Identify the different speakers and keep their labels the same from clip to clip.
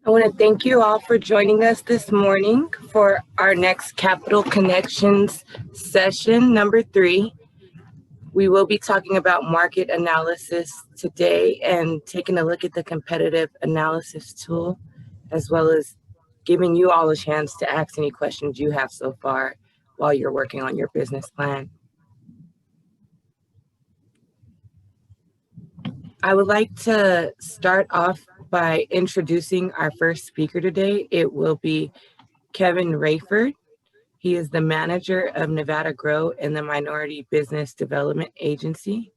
Speaker 1: I want to thank you all for joining us this morning for our next Capital Connections session, number 3. We will be talking about market analysis today and taking a look at the competitive analysis tool, as well as giving you all a chance to ask any questions you have so far while you're working on your business plan. I would like to start off by introducing our first speaker today. It will be Kevin Rayford. He is the manager of Nevada Grow and the Minority Business Development Agency.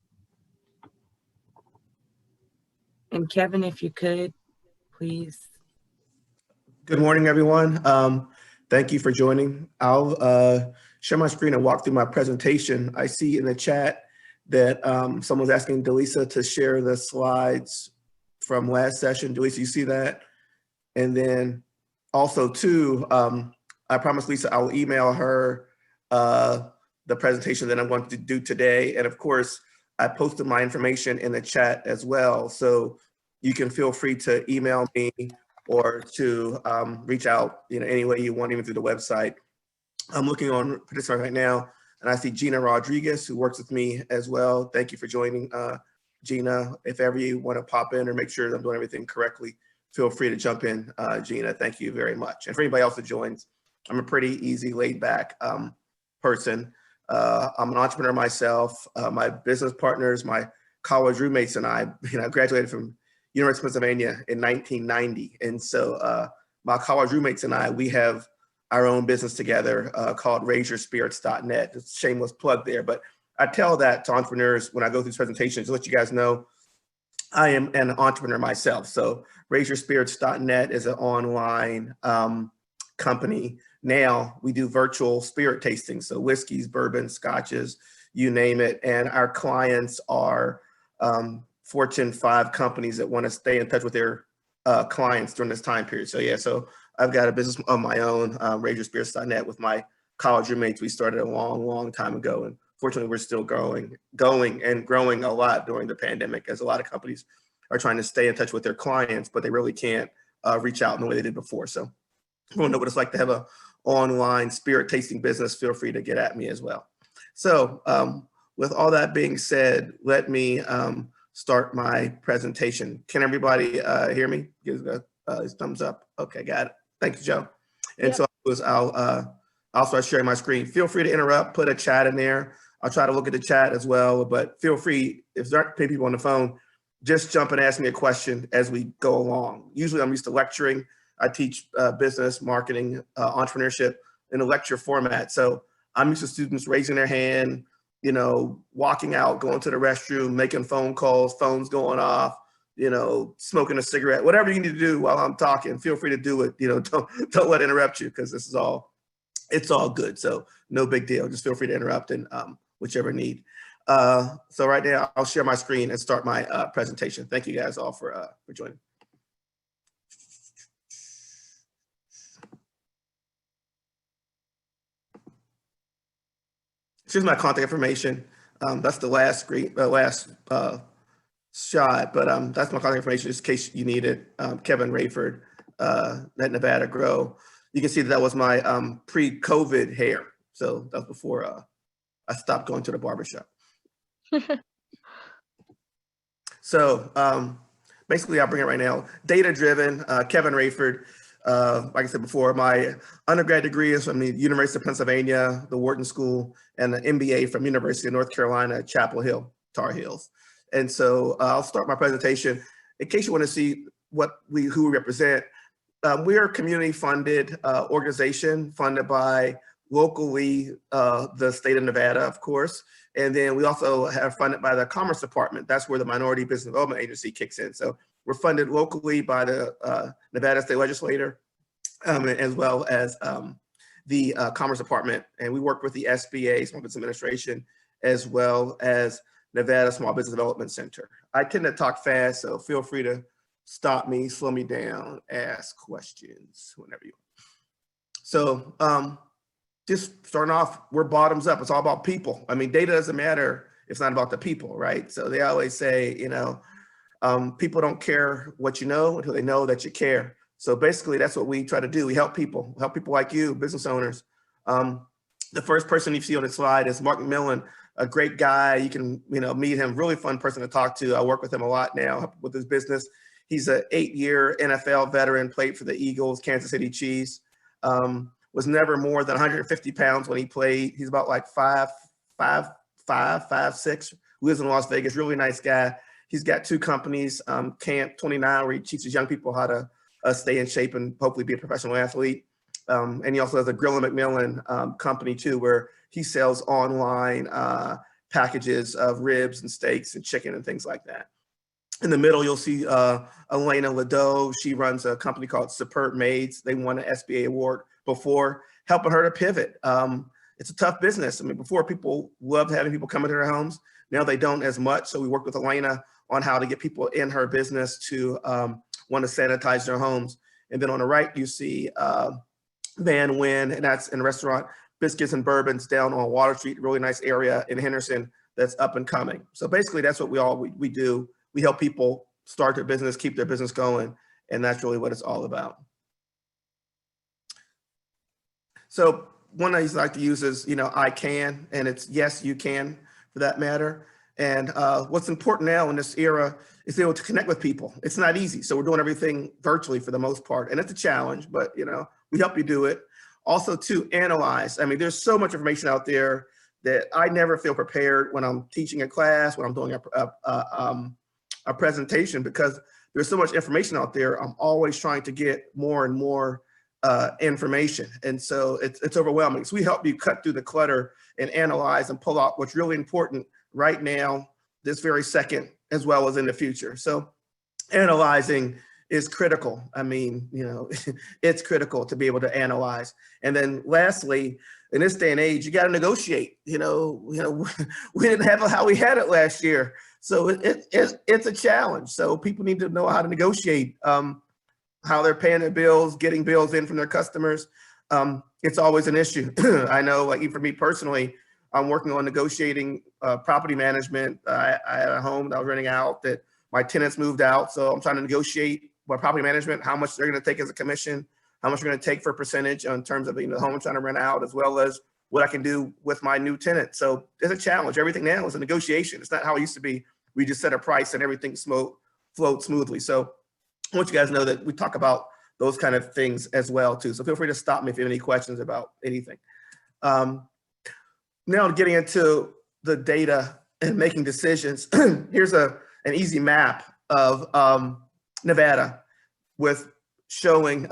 Speaker 1: And Kevin, if you could, please.
Speaker 2: Good morning, everyone. Thank you for joining. I'll share my screen and walk through my presentation. I see in the chat that someone's asking Delisa to share the slides from last session. Delisa, you see that? And then also too, I promised Lisa I will email her the presentation that I'm going to do today. And of course, I posted my information in the chat as well. So you can feel free to email me or to reach out any way you want, even through the website. I'm looking on participant right now, and I see Gina Rodriguez, who works with me as well. Thank you for joining, Gina. If ever you want to pop in or make sure that I'm doing everything correctly, feel free to jump in, Gina. Thank you very much. And for anybody else that joins, I'm a pretty easy, laid back person. I'm an entrepreneur myself. My business partners, my college roommates and I, graduated from University of Pennsylvania in 1990. And so my college roommates and I, we have our own business together called RaiseYourSpirits.net. It's a shameless plug there, but I tell that to entrepreneurs when I go through these presentations to let you guys know I am an entrepreneur myself. So RaiseYourSpirits.net is an online company. Now we do virtual spirit tastings, so whiskeys, bourbons, scotches, you name it. And our clients are Fortune 5 companies that want to stay in touch with their clients during this time period. So yeah, so I've got a business of my own, RaiseYourSpirits.net, with my college roommates. We started a long, long time ago, and fortunately, we're still going and growing a lot during the pandemic, as a lot of companies are trying to stay in touch with their clients, but they really can't reach out in the way they did before. So if you want to know what it's like to have an online spirit tasting business, feel free to get at me as well. So with all that being said, let me start my presentation. Can everybody hear me? Give a thumbs up. Okay, got it. Thank you, Joe. And so I'll start sharing my screen. Feel free to interrupt, put a chat in there. I'll try to look at the chat as well, but feel free, if there aren't people on the phone, just jump and ask me a question as we go along. Usually I'm used to lecturing. I teach business, marketing, entrepreneurship in a lecture format. So I'm used to students raising their hand, walking out, going to the restroom, making phone calls, phones going off, smoking a cigarette, whatever you need to do while I'm talking, feel free to do it. Don't let it interrupt you, because it's all good. So no big deal. Just feel free to interrupt and whichever need. So right now I'll share my screen and start my presentation. Thank you guys all for joining. Here's my contact information. That's the last screen, shot, but that's my contact information just in case you need it. Kevin Rayford, at Nevada Grow. You can see that was my pre-COVID hair. So that's before I stopped going to the barbershop. So basically I'll bring it right now. Data-driven, Kevin Rayford. Like I said before, my undergrad degree is from the University of Pennsylvania, the Wharton School, and the MBA from University of North Carolina, Chapel Hill, Tar Heels. And so I'll start my presentation. In case you want to see who we represent, we are a community-funded organization funded by locally the state of Nevada, of course. And then we also have funded by the Commerce Department. That's where the Minority Business Development Agency kicks in. So we're funded locally by the Nevada State Legislature, as well as the Commerce Department. And we work with the SBA, Small Business Administration, as well as Nevada Small Business Development Center. I tend to talk fast, so feel free to stop me, slow me down, ask questions whenever you want. So just starting off, we're bottoms up. It's all about people. I mean, data doesn't matter if it's not about the people, right? So they always say, people don't care what you know until they know that you care. So basically, that's what we try to do. We help people like you, business owners. The first person you see on the slide is Mark McMillan, a great guy. You can meet him, really fun person to talk to. I work with him a lot now with his business. He's an 8-year NFL veteran, played for the Eagles, Kansas City Chiefs. Was never more than 150 pounds when he played. He's about like 5'6", lives in Las Vegas, really nice guy. He's got 2 companies, Camp 29, where he teaches young people how to stay in shape and hopefully be a professional athlete. And he also has a Grill and McMillan company too, where he sells online packages of ribs and steaks and chicken and things like that. In the middle, you'll see Elena Ladeau. She runs a company called Superb Maids. They won an SBA award before, helping her to pivot. It's a tough business. I mean, before people loved having people come into their homes. Now they don't as much. So we worked with Elena on how to get people in her business to want to sanitize their homes. And then on the right, you see Van Wyn, and that's in a restaurant, Biscuits and Bourbons down on Water Street, really nice area in Henderson that's up and coming. So basically that's what we do. We help people start their business, keep their business going, and that's really what it's all about. So one I used to like to use is, I can, and it's yes, you can for that matter. And what's important now in this era is able to connect with people. It's not easy. So we're doing everything virtually for the most part. And it's a challenge, but we help you do it. Also to analyze. I mean, there's so much information out there that I never feel prepared when I'm teaching a class, when I'm doing a presentation, because there's so much information out there. I'm always trying to get more and more information. And so it's overwhelming. So we help you cut through the clutter and analyze and pull out what's really important right now, this very second, as well as in the future. So analyzing is critical. I mean, it's critical to be able to analyze. And then lastly, in this day and age, you got to negotiate. We didn't have how we had it last year. So it's a challenge. So people need to know how to negotiate, how they're paying their bills, getting bills in from their customers. It's always an issue. I know, like even for me personally, I'm working on negotiating property management. I had a home that I was renting out that my tenants moved out. So I'm trying to negotiate my property management, how much they're going to take as a commission, how much they're going to take for a percentage in terms of the home I'm trying to rent out, as well as what I can do with my new tenant. So it's a challenge. Everything now is a negotiation. It's not how it used to be. We just set a price and everything floats smoothly. So I want you guys to know that we talk about those kind of things as well too. So feel free to stop me if you have any questions about anything. Now getting into the data and making decisions, here's an easy map of Nevada with showing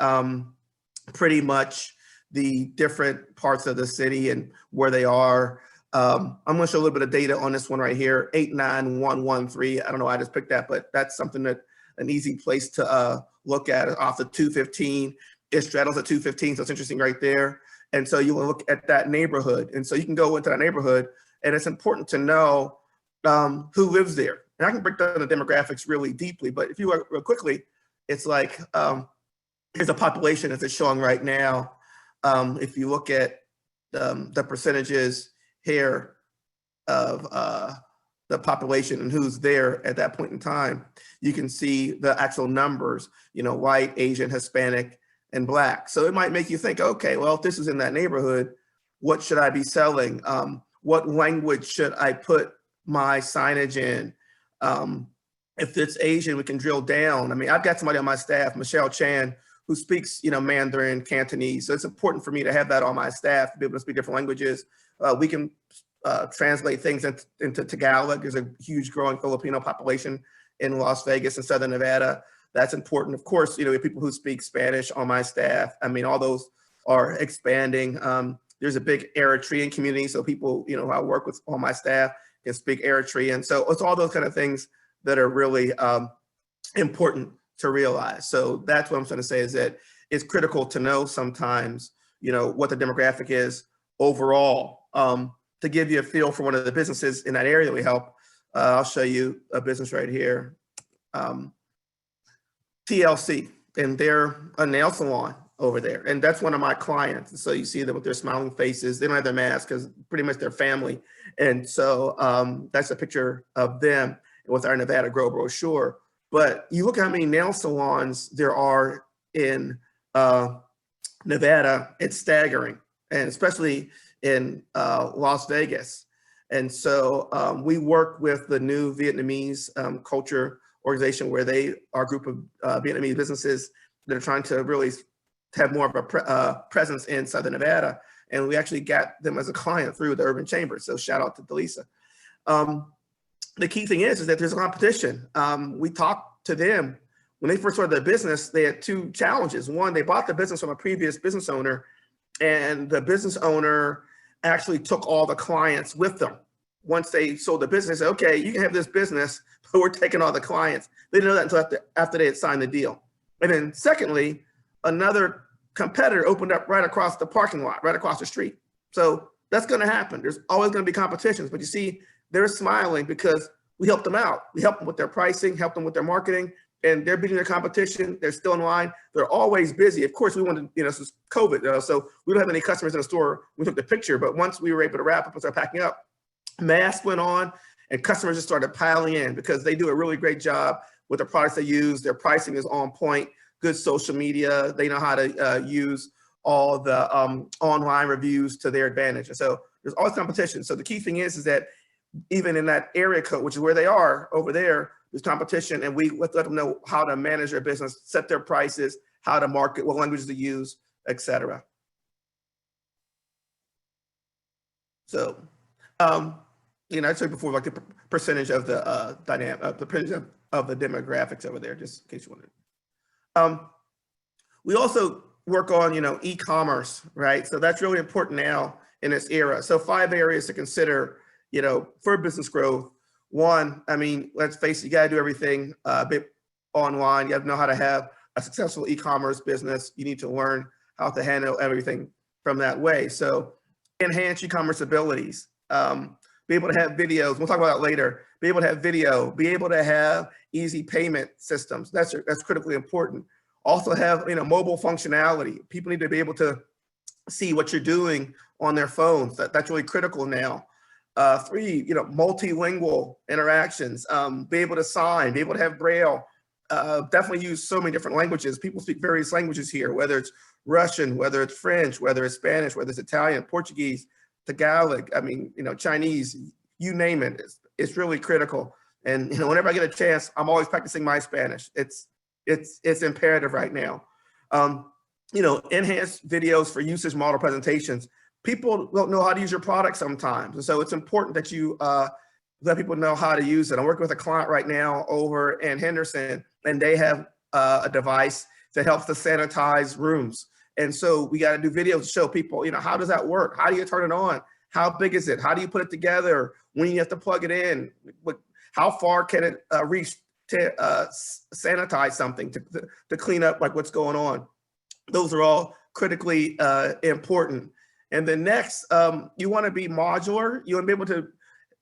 Speaker 2: pretty much the different parts of the city and where they are. I'm going to show a little bit of data on this one right here, 89113. I don't know why I just picked that, but that's something that an easy place to look at off the 215. It straddles at 215, so it's interesting right there. And so you will look at that neighborhood. And so you can go into that neighborhood, and it's important to know who lives there. And I can break down the demographics really deeply, but if you look real quickly, it's like, here's a population as it's showing right now. If you look at the percentages here of the population and who's there at that point in time, you can see the actual numbers, white, Asian, Hispanic, and Black. So it might make you think, okay, well, if this is in that neighborhood, what should I be selling? What language should I put my signage in? If it's Asian, we can drill down. I mean, I've got somebody on my staff, Michelle Chan, who speaks, Mandarin, Cantonese. So it's important for me to have that on my staff to be able to speak different languages. We can translate things into Tagalog. There's a huge growing Filipino population in Las Vegas and Southern Nevada. That's important. Of course, we have people who speak Spanish on my staff. I mean, all those are expanding. There's a big Eritrean community. So people, who I work with on my staff can speak Eritrean. So it's all those kind of things that are really important to realize. So that's what I'm trying to say, is that it's critical to know sometimes, what the demographic is overall, to give you a feel for one of the businesses in that area that we help. I'll show you a business right here. TLC, and they're a nail salon over there. And that's one of my clients. And so you see them with their smiling faces. They don't have their masks because pretty much they're family. And so that's a picture of them with our Nevada Grow brochure. But you look at how many nail salons there are in Nevada, it's staggering, and especially in Las Vegas. And so we work with the new Vietnamese culture organization, where they are a group of Vietnamese businesses that are trying to really have more of a presence in Southern Nevada. And we actually got them as a client through the Urban Chamber. So shout out to Delisa. The key thing is that there's a competition. We talked to them when they first started their business. They had two challenges. One, they bought the business from a previous business owner, and the business owner actually took all the clients with them. Once they sold the business, they said, okay, you can have this business, but we're taking all the clients. They didn't know that until after they had signed the deal. And then secondly, another competitor opened up right across the parking lot, right across the street. So that's going to happen. There's always going to be competitions, but you see, they're smiling because we helped them out. We helped them with their pricing, helped them with their marketing, and they're beating their competition. They're still in line. They're always busy. Of course, we wanted, this is COVID, so we don't have any customers in the store. We took the picture, but once we were able to wrap up and start packing up, masks went on, and customers just started piling in because they do a really great job with the products they use. Their pricing is on point, good social media. They know how to use all the online reviews to their advantage. And so there's always competition. So the key thing is that even in that area code, which is where they are over there, there's competition, and we let them know how to manage their business, set their prices, how to market, what languages to use, etc. So, I said before, like the percentage of the the percentage of the demographics over there, just in case you wanted. We also work on, e-commerce, right? So that's really important now in this era. So 5 areas to consider, for business growth. One, let's face it, you got to do everything a bit online. You have to know how to have a successful e-commerce business. You need to learn how to handle everything from that way. So enhance e-commerce abilities. Be able to have videos. We'll talk about that later. Be able to have video. Be able to have easy payment systems. That's critically important. Also have mobile functionality. People need to be able to see what you're doing on their phones. That's really critical now. 3, multilingual interactions. Be able to sign. Be able to have Braille. Definitely use so many different languages. People speak various languages here, whether it's Russian, whether it's French, whether it's Spanish, whether it's Italian, Portuguese, Tagalog, Chinese, you name it. It's really critical. And whenever I get a chance, I'm always practicing my Spanish. It's imperative right now. Enhanced videos for usage model presentations. People don't know how to use your product sometimes. And so it's important that you let people know how to use it. I'm working with a client right now over in Henderson, and they have a device that helps to sanitize rooms. And so we got to do videos to show people, how does that work? How do you turn it on? How big is it? How do you put it together? When you have to plug it in? How far can it reach to sanitize something, to clean up what's going on? Those are all critically important. And then next, you want to be modular. You want to be able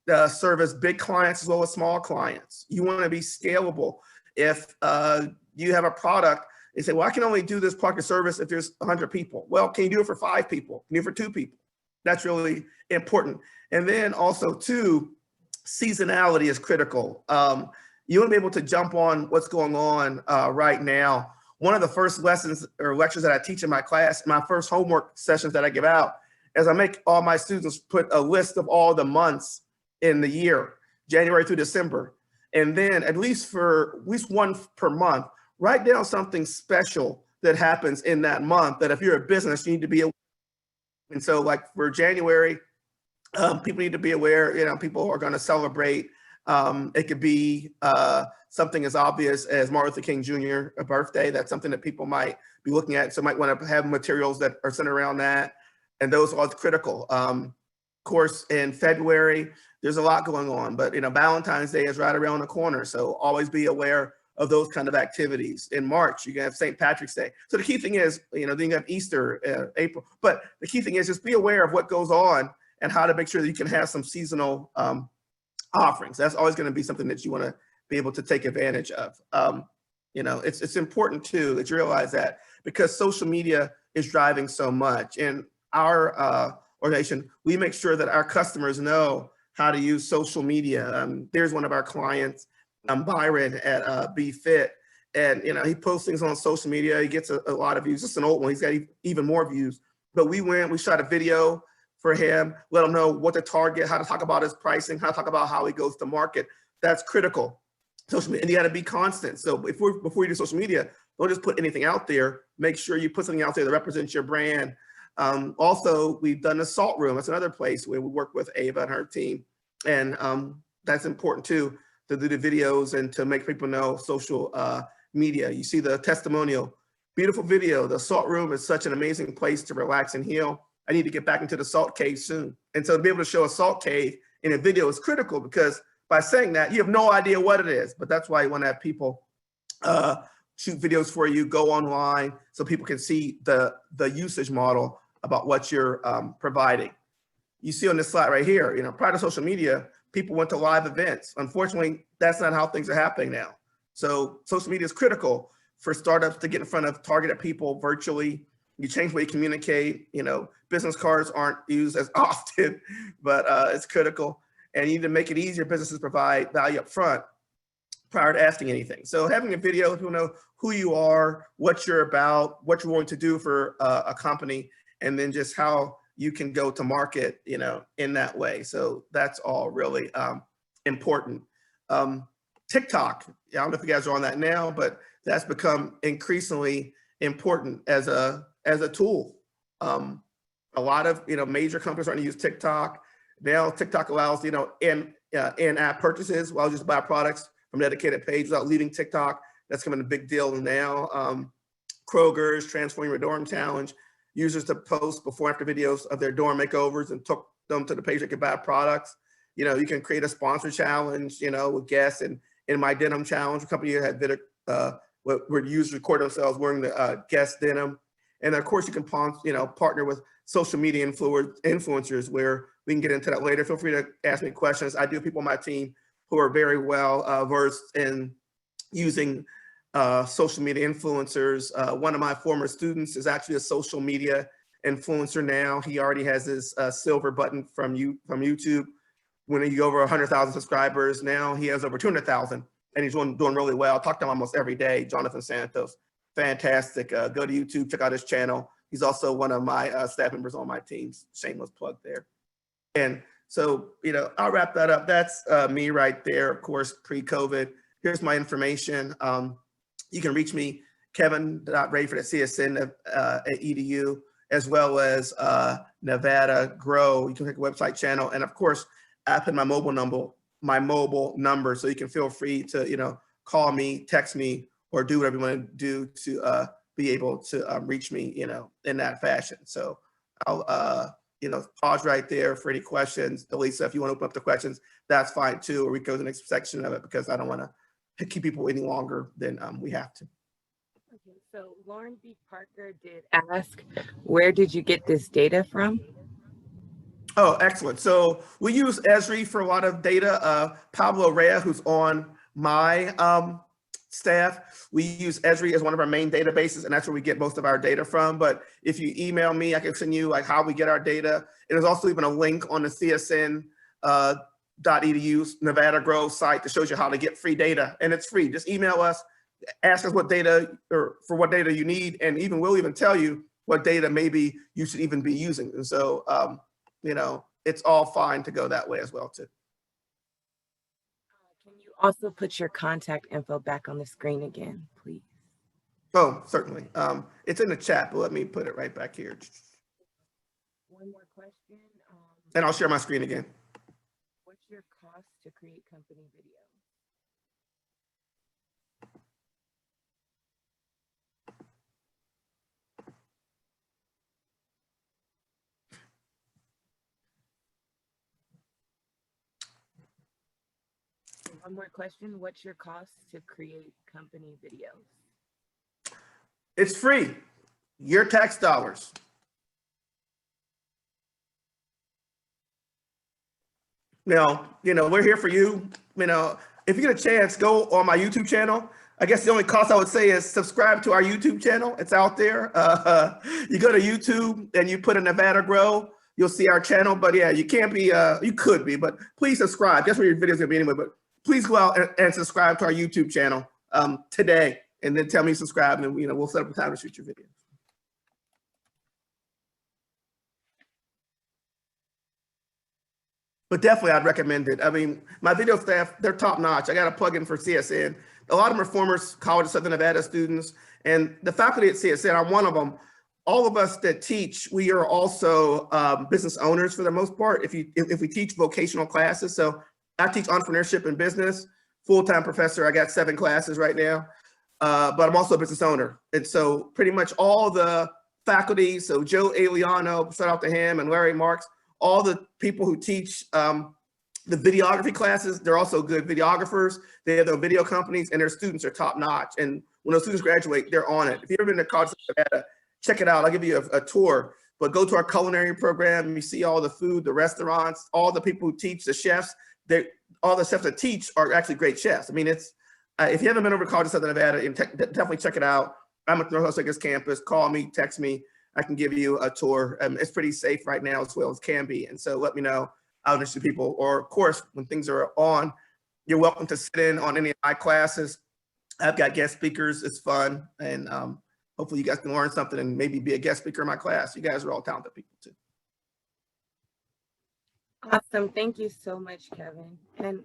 Speaker 2: to service big clients as well as small clients. You want to be scalable. If you have a product, they say, well, I can only do this product or service if there's 100 people. Well, can you do it for 5 people? Can you do it for 2 people? That's really important. And then also, 2, seasonality is critical. You want to be able to jump on what's going on right now. One of the first lessons or lectures that I teach in my class, my first homework sessions that I give out, is I make all my students put a list of all the months in the year, January through December. And then at least one per month, write down something special that happens in that month that if you're a business, you need to be aware. And so for January, people need to be aware, people are going to celebrate. It could be something as obvious as Martin Luther King Jr. a birthday. That's something that people might be looking at. So might want to have materials that are centered around that. And those are critical. Of course, in February, there's a lot going on, but Valentine's Day is right around the corner. So always be aware of those kind of activities. In March, you can have St. Patrick's Day. So the key thing is, then you have Easter, April. But the key thing is just be aware of what goes on and how to make sure that you can have some seasonal offerings. That's always going to be something that you want to be able to take advantage of. It's important too that you realize that, because social media is driving so much. In our organization, we make sure that our customers know how to use social media. There's one of our clients, Byron at BeFit, And he posts things on social media. He gets a lot of views. Just an old one. He's got even more views. But we shot a video for him, let him know what to target, how to talk about his pricing, how to talk about how he goes to market. That's critical. Social media, and you got to be constant. So before you do social media, don't just put anything out there. Make sure you put something out there that represents your brand. Also, we've done the Salt Room. That's another place where we work with Ava and her team. And that's important too, to do the videos and to make people know social media. You see the testimonial, beautiful video. The Salt Room is such an amazing place to relax and heal. I need to get back into the salt cave soon. And so to be able to show a salt cave in a video is critical, because by saying that, you have no idea what it is. But that's why you want to have people shoot videos for you, go online so people can see the usage model about what you're providing. You see on this slide right here, prior to social media, people went to live events. Unfortunately, that's not how things are happening now. So social media is critical for startups to get in front of targeted people virtually. You change the way you communicate. Business cards aren't used as often, but it's critical. And you need to make it easier. Businesses provide value up front prior to asking anything. So having a video, people know who you are, what you're about, what you're going to do for a company, and then just how you can go to market, in that way. So that's all really important. TikTok, I don't know if you guys are on that now, but that's become increasingly important as a tool. A lot of major companies are starting to use TikTok. Now TikTok allows in-app purchases. Well, just buy products from a dedicated page without leaving TikTok. That's becoming a big deal now. Kroger's transforming your dorm challenge, users to post before and after videos of their dorm makeovers and took them to the page that can buy products. You can create a sponsor challenge, with guests, and in my denim challenge, a company had where users record themselves wearing the guest denim. And of course, you can partner with social media influencers, where we can get into that later. Feel free to ask me questions. I do have people on my team who are very well versed in using social media influencers. One of my former students is actually a social media influencer now. He already has his silver button from YouTube. When he over 100,000 subscribers, now he has over 200,000, and he's doing really well. I talk to him almost every day. Jonathan Santos, fantastic. Go to YouTube, check out his channel. He's also one of my staff members on my team. Shameless plug there. And so, I'll wrap that up. That's me right there, of course, pre-COVID. Here's my information. You can reach me, kevin.rayford@csn.edu, as well as Nevada Grow. You can click a website channel. And of course, I put my mobile number, so you can feel free to, call me, text me, or do whatever you want to do to be able to reach me, in that fashion. So I'll, pause right there for any questions. Elisa, if you want to open up the questions, that's fine too, or we go to the next section of it, because I don't want to keep people any longer than we have to.
Speaker 1: Okay, so Lauren B. Parker did ask, where did you get this data from?
Speaker 2: Oh, excellent. So we use Esri for a lot of data. Pablo Rea, who's on my staff, we use Esri as one of our main databases, and that's where we get most of our data from. But if you email me, I can send you how we get our data. And there's also even a link on the csn.edu Nevada Grow site that shows you how to get free data, and it's free. Just email us, ask us what data you need, and we'll even tell you what data maybe you should even be using. And so, it's all fine to go that way as well too.
Speaker 1: Can you also put your contact info back on the screen again, please?
Speaker 2: Oh, certainly. It's in the chat, but let me put it right back here.
Speaker 1: One more question.
Speaker 2: And I'll share my screen again.
Speaker 1: What's your cost to create company video? One more question. What's your cost to create company videos?
Speaker 2: It's free. Your tax dollars. We're here for you. If you get a chance, go on my YouTube channel. I guess the only cost I would say is subscribe to our YouTube channel. It's out there. You go to YouTube and you put in Nevada Grow, you'll see our channel. But yeah, you can't be, you could be, but please subscribe. That's where your video's gonna be anyway. But please go out and subscribe to our YouTube channel today. and then tell me subscribe, and we'll set up a time to shoot your video. But definitely, I'd recommend it. I mean, my video staff, they're top notch. I got a plug-in for CSN. A lot of them are former College of Southern Nevada students, and the faculty at CSN, I'm one of them. All of us that teach, we are also business owners for the most part. If we teach vocational classes, so I teach entrepreneurship and business, full-time professor. I got 7 classes right now, but I'm also a business owner. And so pretty much all the faculty, so Joe Aliano, shout out to him, and Larry Marks, all the people who teach the videography classes, they're also good videographers. They have their video companies, and their students are top notch. And when those students graduate, they're on it. If you've ever been to College of Nevada, check it out. I'll give you a tour, but go to our culinary program. You see all the food, the restaurants, all the people who teach, the chefs. All the chefs that teach are actually great chefs. I mean, it's if you haven't been over to College of Southern Nevada, definitely check it out. I'm at North Las campus. Call me, text me. I can give you a tour. It's pretty safe right now as well as can be. And so let me know. I'll introduce people. Or of course, when things are on, you're welcome to sit in on any of my classes. I've got guest speakers. It's fun. And hopefully you guys can learn something and maybe be a guest speaker in my class. You guys are all talented people too.
Speaker 1: Awesome. Thank you so much, Kevin. And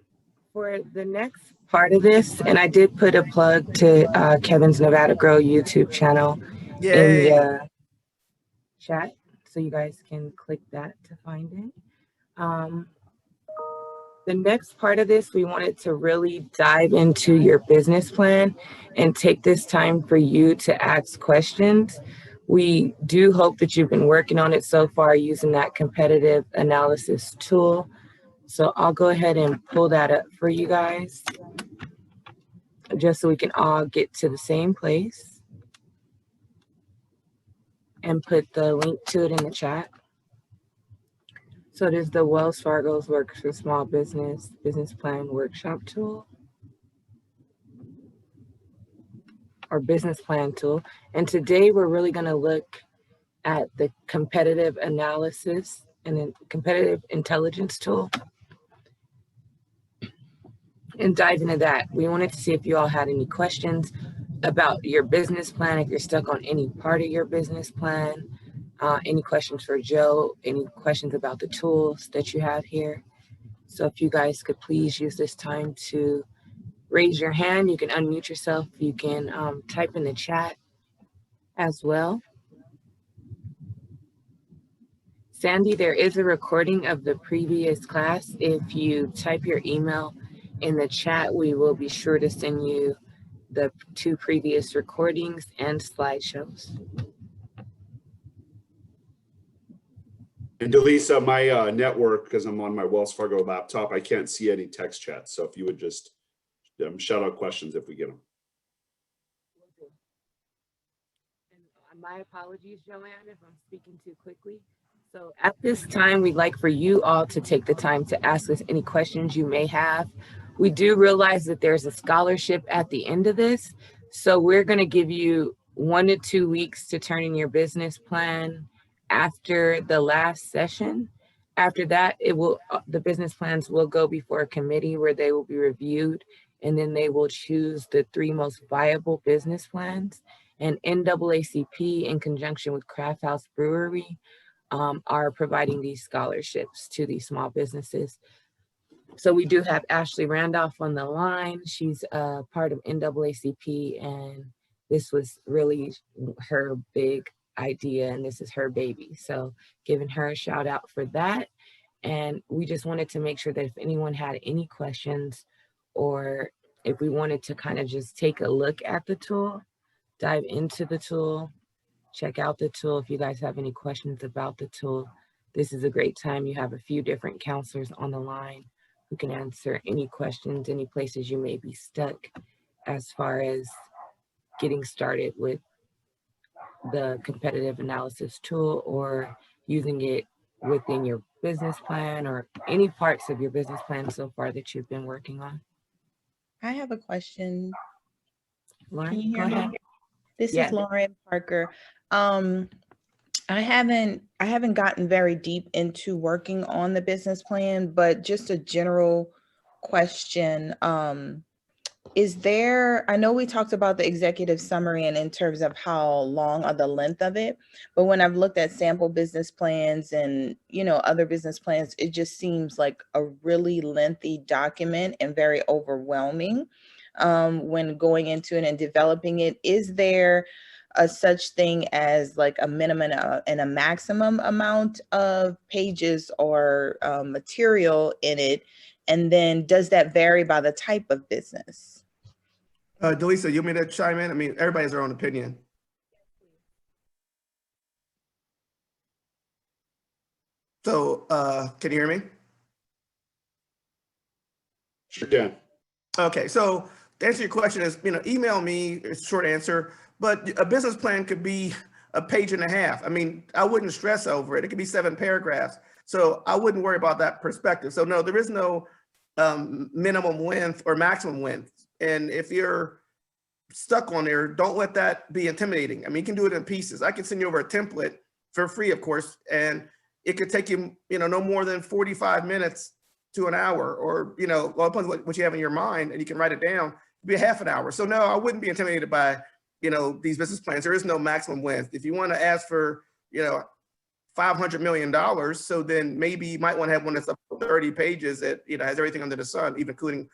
Speaker 1: for the next part of this, and I did put a plug to Kevin's Nevada Grow YouTube channel in the chat, so you guys can click that to find it. The next part of this, we wanted to really dive into your business plan and take this time for you to ask questions. We do hope that you've been working on it so far using that competitive analysis tool. So I'll go ahead and pull that up for you guys, just so we can all get to the same place, and put the link to it in the chat. So it is the Wells Fargo's Works for Small Business Business Plan Workshop tool, or business plan tool. And today we're really going to look at the competitive analysis and then competitive intelligence tool and dive into that. We wanted to see if you all had any questions about your business plan, if you're stuck on any part of your business plan, any questions for Joe, any questions about the tools that you have here. So if you guys could please use this time to raise your hand, you can unmute yourself, you can type in the chat as well. Sandy, there is a recording of the previous class. If you type your email in the chat, we will be sure to send you the 2 previous recordings and slideshows.
Speaker 3: And Delisa, my network, because I'm on my Wells Fargo laptop, I can't see any text chats. So if you would just shout out questions if we get them.
Speaker 1: And my apologies, Joanne, if I'm speaking too quickly. So at this time, we'd like for you all to take the time to ask us any questions you may have. We do realize that there's a scholarship at the end of this. So we're going to give you 1 to 2 weeks to turn in your business plan after the last session. After that, the business plans will go before a committee where they will be reviewed, and then they will choose the 3 most viable business plans. And NAACP, in conjunction with Craft House Brewery, are providing these scholarships to these small businesses. So we do have Ashley Randolph on the line. She's part of NAACP, and this was really her big idea, and this is her baby. So giving her a shout out for that. And we just wanted to make sure that if anyone had any questions, or if we wanted to kind of just take a look at the tool, dive into the tool, check out the tool. If you guys have any questions about the tool, this is a great time. You have a few different counselors on the line who can answer any questions, any places you may be stuck as far as getting started with the competitive analysis tool, or using it within your business plan, or any parts of your business plan so far that you've been working on.
Speaker 4: I have a question.
Speaker 1: Lauren,
Speaker 4: Can you
Speaker 1: go
Speaker 4: hear
Speaker 1: ahead.
Speaker 4: me? This
Speaker 1: Yeah.
Speaker 4: is Lauren Parker. I haven't gotten very deep into working on the business plan, but just a general question. is there, I know we talked about the executive summary and in terms of how long or the length of it, but when I've looked at sample business plans and, you know, other business plans, it just seems like a really lengthy document and very overwhelming when going into it and developing it. Is there a such thing as like a minimum and a maximum amount of pages or material in it? And then does that vary by the type of business?
Speaker 2: Delisa, you want me to chime in? I mean, everybody has their own opinion. So, can you hear me?
Speaker 3: Sure can.
Speaker 2: Okay, so to answer your question is, you know, email me, it's a short answer, but a business plan could be a page and a half. I mean, I wouldn't stress over it. It could be 7 paragraphs. So I wouldn't worry about that perspective. So no, there is no minimum length or maximum length. And if you're stuck on there, don't let that be intimidating. I mean, you can do it in pieces. I can send you over a template for free, of course, and it could take you, you know, no more than 45 minutes to an hour, or, you know, well, it depends what you have in your mind, and you can write it down. It'd be a half an hour. So no, I wouldn't be intimidated by, you know, these business plans. There is no maximum length. If you want to ask for, you know, $500 million, so then maybe you might want to have one that's up to 30 pages that, you know, has everything under the sun, even including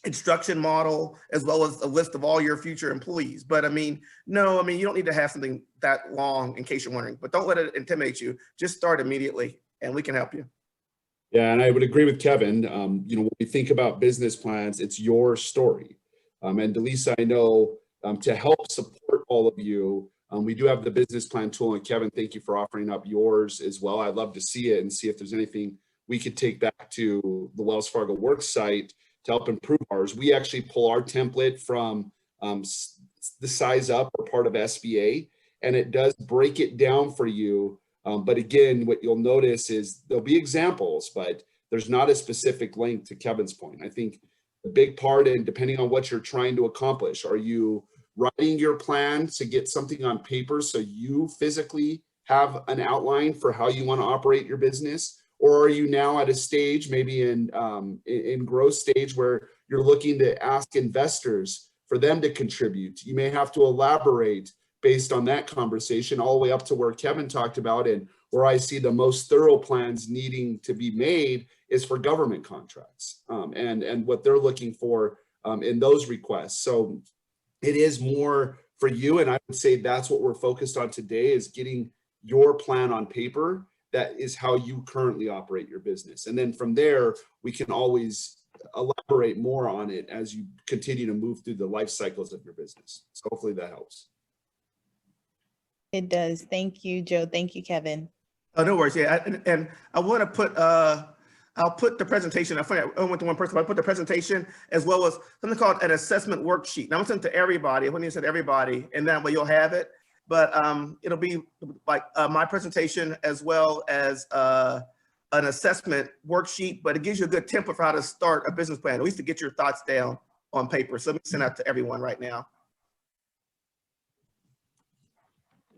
Speaker 2: instruction model, as well as a list of all your future employees. But I mean, no, I mean, you don't need to have something that long in case you're wondering, but don't let it intimidate you. Just start immediately and we can help you.
Speaker 3: Yeah, and I would agree with Kevin. You know, when we think about business plans, it's your story. And Delisa, I know to help support all of you, we do have the business plan tool, and Kevin, thank you for offering up yours as well. I'd love to see it and see if there's anything we could take back to the Wells Fargo Works site to help improve ours. We actually pull our template from the Size Up or part of SBA, and it does break it down for you. But again, what you'll notice is there'll be examples, but there's not a specific link to Kevin's point. I think the big part, and depending on what you're trying to accomplish, are you writing your plan to get something on paper so you physically have an outline for how you want to operate your business? Or are you now at a stage, maybe in growth stage, where you're looking to ask investors for them to contribute? You may have to elaborate based on that conversation all the way up to where Kevin talked about, and where I see the most thorough plans needing to be made is for government contracts and what they're looking for in those requests. So it is more for you, and I would say that's what we're focused on today, is getting your plan on paper. That is how you currently operate your business. And then from there, we can always elaborate more on it as you continue to move through the life cycles of your business. So hopefully that helps.
Speaker 4: It does. Thank you, Joe. Thank you, Kevin.
Speaker 2: Oh, no worries. Yeah, and I want to put, I'll put the presentation. I went to one person, but I put the presentation as well as something called an assessment worksheet. Now I'm sent to everybody. When you said everybody, and that way you'll have it. But it'll be like my presentation as well as an assessment worksheet. But it gives you a good template for how to start a business plan, at least to get your thoughts down on paper. So let me send that to everyone right now.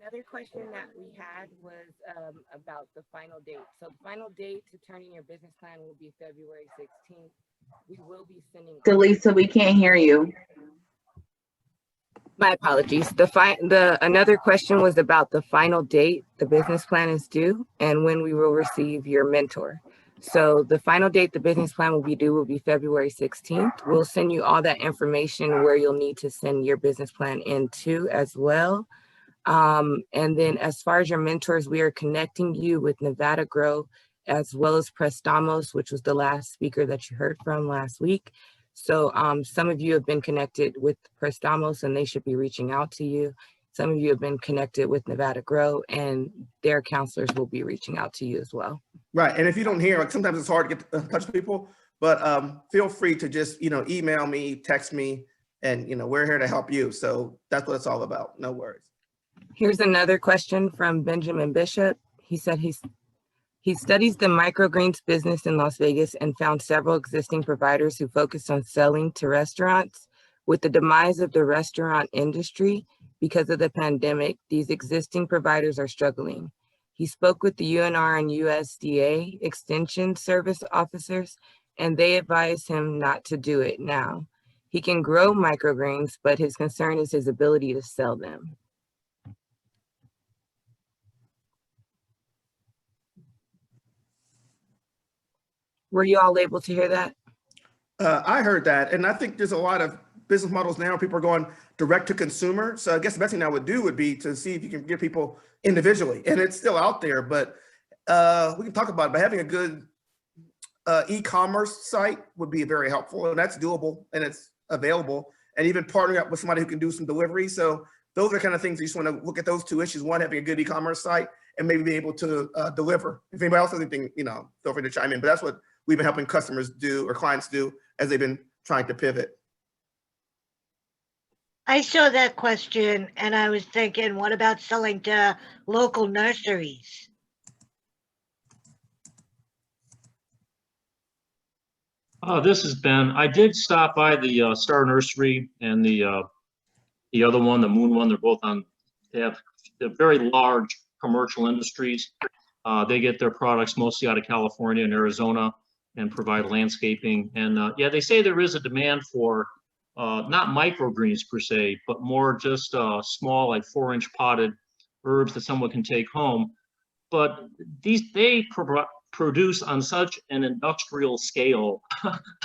Speaker 1: Another question that we had was about the final date. So the final date to turn in your business plan will be February 16th. We will be sending.
Speaker 5: Delisa, we can't hear you.
Speaker 1: My apologies. Another question was about the final date the business plan is due and when we will receive your mentor. So the final date the business plan will be due will be February 16th. We'll send you all that information where you'll need to send your business plan into as well. And then as far as your mentors, we are connecting you with Nevada Grow as well as Prestamos, which was the last speaker that you heard from last week. So some of you have been connected with Prestamos and they should be reaching out to you. Some of you have been connected with Nevada Grow and their counselors will be reaching out to you as well.
Speaker 2: Right. And if you don't hear, like sometimes it's hard to get in touch with people, but feel free to just, email me, text me, and, we're here to help you. So that's what it's all about. No worries.
Speaker 1: Here's another question from Benjamin Bishop. He said he studies the microgreens business in Las Vegas and found several existing providers who focused on selling to restaurants. With the demise of the restaurant industry because of the pandemic, these existing providers are struggling. He spoke with the UNR and USDA Extension Service officers and they advise him not to do it now. He can grow microgreens, but his concern is his ability to sell them. Were you all able to hear that?
Speaker 2: I heard that, and I think there's a lot of business models now. People are going direct to consumer. So I guess the best thing I would do would be to see if you can get people individually, and it's still out there, but we can talk about it. But having a good e-commerce site would be very helpful, and that's doable and it's available. And even partnering up with somebody who can do some delivery. So those are kind of things you just want to look at those two issues. One, having a good e-commerce site, and maybe be able to deliver. If anybody else has anything, feel free to chime in. But that's what we've been helping customers do or clients do as they've been trying to pivot.
Speaker 6: I saw that question and I was thinking, what about selling to local nurseries?
Speaker 7: This is Ben. I did stop by the Star Nursery and the other one, the Moon one. They're both on. They're very large commercial industries. They get their products mostly out of California and Arizona and provide landscaping. And yeah, they say there is a demand for not microgreens per se, but more just small, like 4-inch potted herbs that someone can take home. But they produce on such an industrial scale.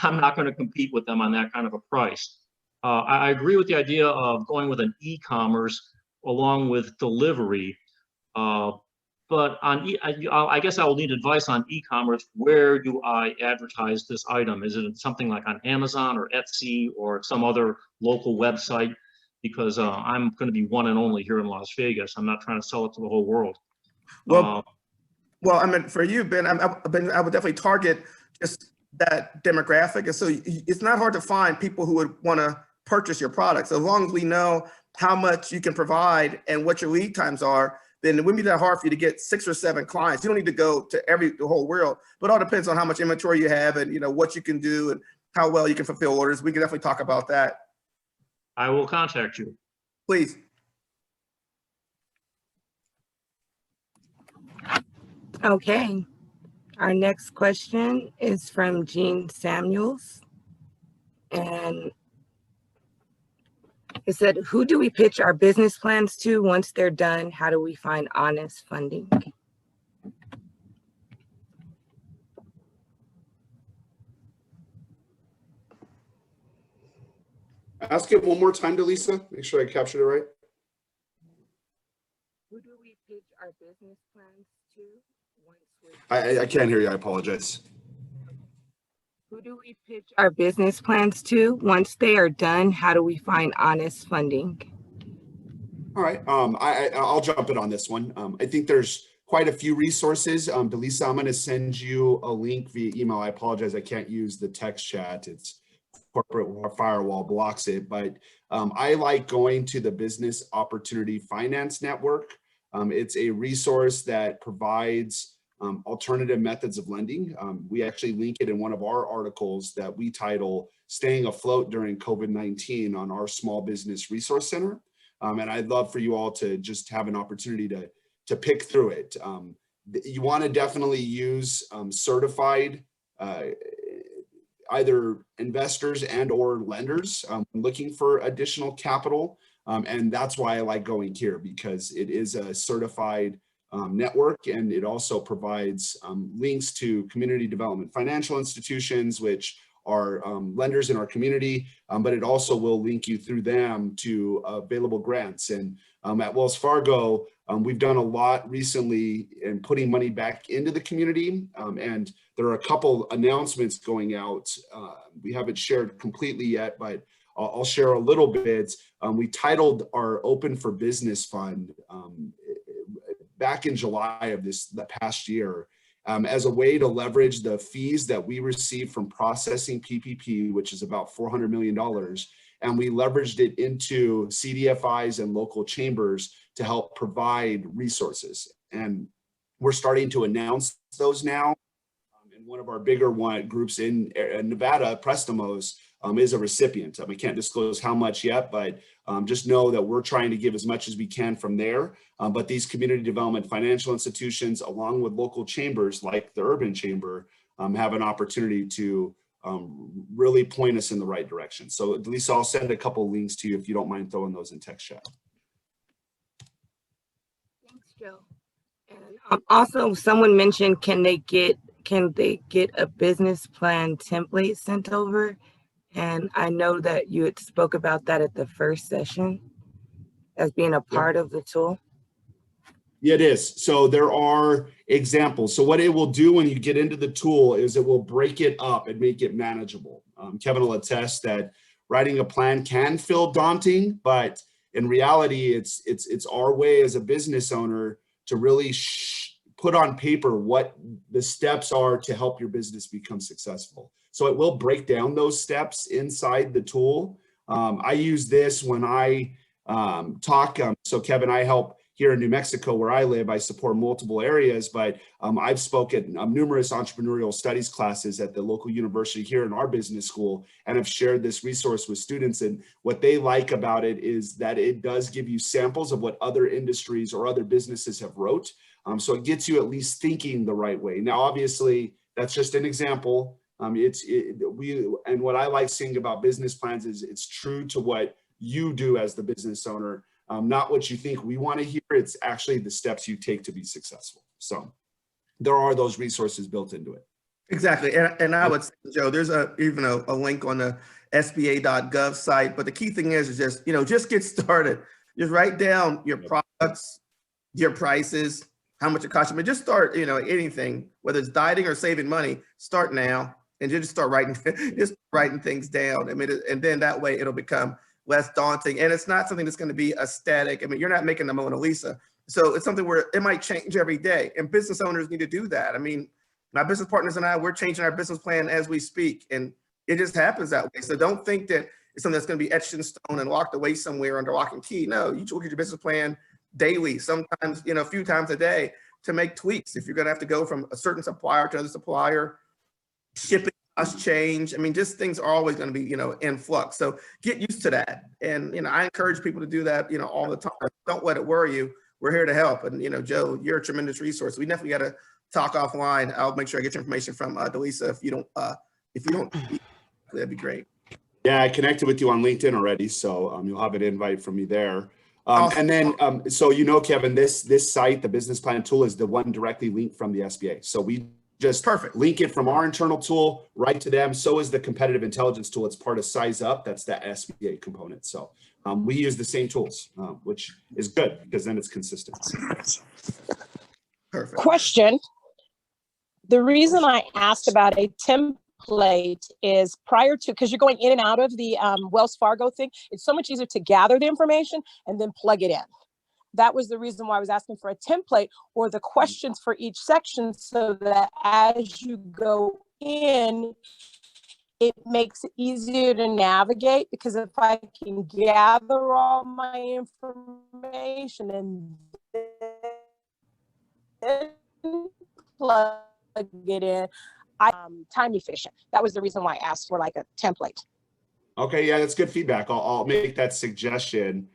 Speaker 7: I'm not going to compete with them on that kind of a price. I agree with the idea of going with an e-commerce along with delivery. But on I guess I will need advice on e-commerce. Where do I advertise this item? Is it something like on Amazon or Etsy or some other local website? Because I'm going to be one and only here in Las Vegas. I'm not trying to sell it to the whole world.
Speaker 2: Well, I mean, for you, Ben, I would definitely target just that demographic. And so it's not hard to find people who would want to purchase your products. As long as we know how much you can provide and what your lead times are, then it wouldn't be that hard for you to get 6 or 7 clients. You don't need to go to the whole world, but it all depends on how much inventory you have and what you can do and how well you can fulfill orders. We can definitely talk about that.
Speaker 7: I will contact you.
Speaker 2: Please.
Speaker 1: Okay. Our next question is from Jean Samuels. And it said, who do we pitch our business plans to once they're done? How do we find honest funding?
Speaker 3: Ask it one more time, Delisa. Make sure I captured it right.
Speaker 1: Who do we pitch our business plans to once we're
Speaker 3: I can't hear you. I apologize.
Speaker 1: Who do we pitch our business plans to once they are done? How do we find honest funding?
Speaker 3: All right. I'll jump in on this one. I think there's quite a few resources. Delisa, I'm going to send you a link via email. I apologize. I can't use the text chat. It's corporate firewall blocks it. But I like going to the Business Opportunity Finance Network. It's a resource that provides alternative methods of lending. We actually link it in one of our articles that we title Staying Afloat During COVID-19 on our Small Business Resource Center. And I'd love for you all to just have an opportunity to pick through it. You want to definitely use certified either investors and or lenders looking for additional capital. And that's why I like going here, because it is a certified network, and it also provides links to community development financial institutions, which are lenders in our community, but it also will link you through them to available grants. And at Wells Fargo, we've done a lot recently in putting money back into the community, and there are a couple announcements going out. We haven't shared completely yet, but I'll share a little bit. We titled our Open for Business Fund back in July of the past year, as a way to leverage the fees that we receive from processing PPP, which is about $400 million. And we leveraged it into CDFIs and local chambers to help provide resources. And we're starting to announce those now. And one of our bigger groups in Nevada, Prestamos, is a recipient. We can't disclose how much yet, but just know that we're trying to give as much as we can from there. But these community development financial institutions, along with local chambers like the Urban Chamber, have an opportunity to really point us in the right direction. So Delisa, I'll send a couple links to you if you don't mind throwing those in text chat.
Speaker 1: Thanks, Joe. And also, someone mentioned, can they get a business plan template sent over? And I know that you had spoke about that at the first session as being a part of the tool.
Speaker 3: Yeah, it is. So there are examples. So what it will do when you get into the tool is it will break it up and make it manageable. Kevin will attest that writing a plan can feel daunting, but in reality, it's our way as a business owner to really put on paper what the steps are to help your business become successful. So it will break down those steps inside the tool. I use this when I talk. So Kevin, I help here in New Mexico where I live. I support multiple areas, but I've spoken at numerous entrepreneurial studies classes at the local university here in our business school, and have shared this resource with students. And what they like about it is that it does give you samples of what other industries or other businesses have wrote. So it gets you at least thinking the right way. Now, obviously, that's just an example. And what I like seeing about business plans is it's true to what you do as the business owner, not what you think we want to hear. It's actually the steps you take to be successful. So there are those resources built into it.
Speaker 2: Exactly. And I would say, Joe, there's even a link on the SBA.gov site. But the key thing is just, just get started. Just write down your products, your prices, how much it costs you. But just start, anything, whether it's dieting or saving money, start now and just start writing things down. I mean, and then that way it'll become less daunting. And it's not something that's going to be a static. I mean, you're not making the Mona Lisa. So it's something where it might change every day. And business owners need to do that. I mean, my business partners and I, we're changing our business plan as we speak. And it just happens that way. So don't think that it's something that's going to be etched in stone and locked away somewhere under lock and key. No, you look at your business plan daily, sometimes, a few times a day to make tweaks. If you're going to have to go from a certain supplier to another supplier, shipping costs change. I mean, just things are always going to be, in flux. So get used to that. And, I encourage people to do that, all the time. Don't let it worry you. We're here to help. And, Joe, you're a tremendous resource. We definitely got to talk offline. I'll make sure I get your information from Delisa. If you don't, that'd be great.
Speaker 3: Yeah, I connected with you on LinkedIn already. So you'll have an invite from me there.
Speaker 2: Awesome.
Speaker 3: And then, so, Kevin, this site, the business plan tool, is the one directly linked from the SBA. So we just link it from our internal tool right to them. So is the competitive intelligence tool. It's part of Size Up. That's the SBA component. So we use the same tools, which is good because then it's consistent.
Speaker 2: Perfect.
Speaker 8: Question. The reason I asked about a template is prior to, because you're going in and out of the Wells Fargo thing, it's so much easier to gather the information and then plug it in. That was the reason why I was asking for a template or the questions for each section, so that as you go in, it makes it easier to navigate. Because if I can gather all my information and then plug it in, time efficient. That was the reason why I asked for like a template.
Speaker 3: Okay, yeah, that's good feedback. I'll make that suggestion.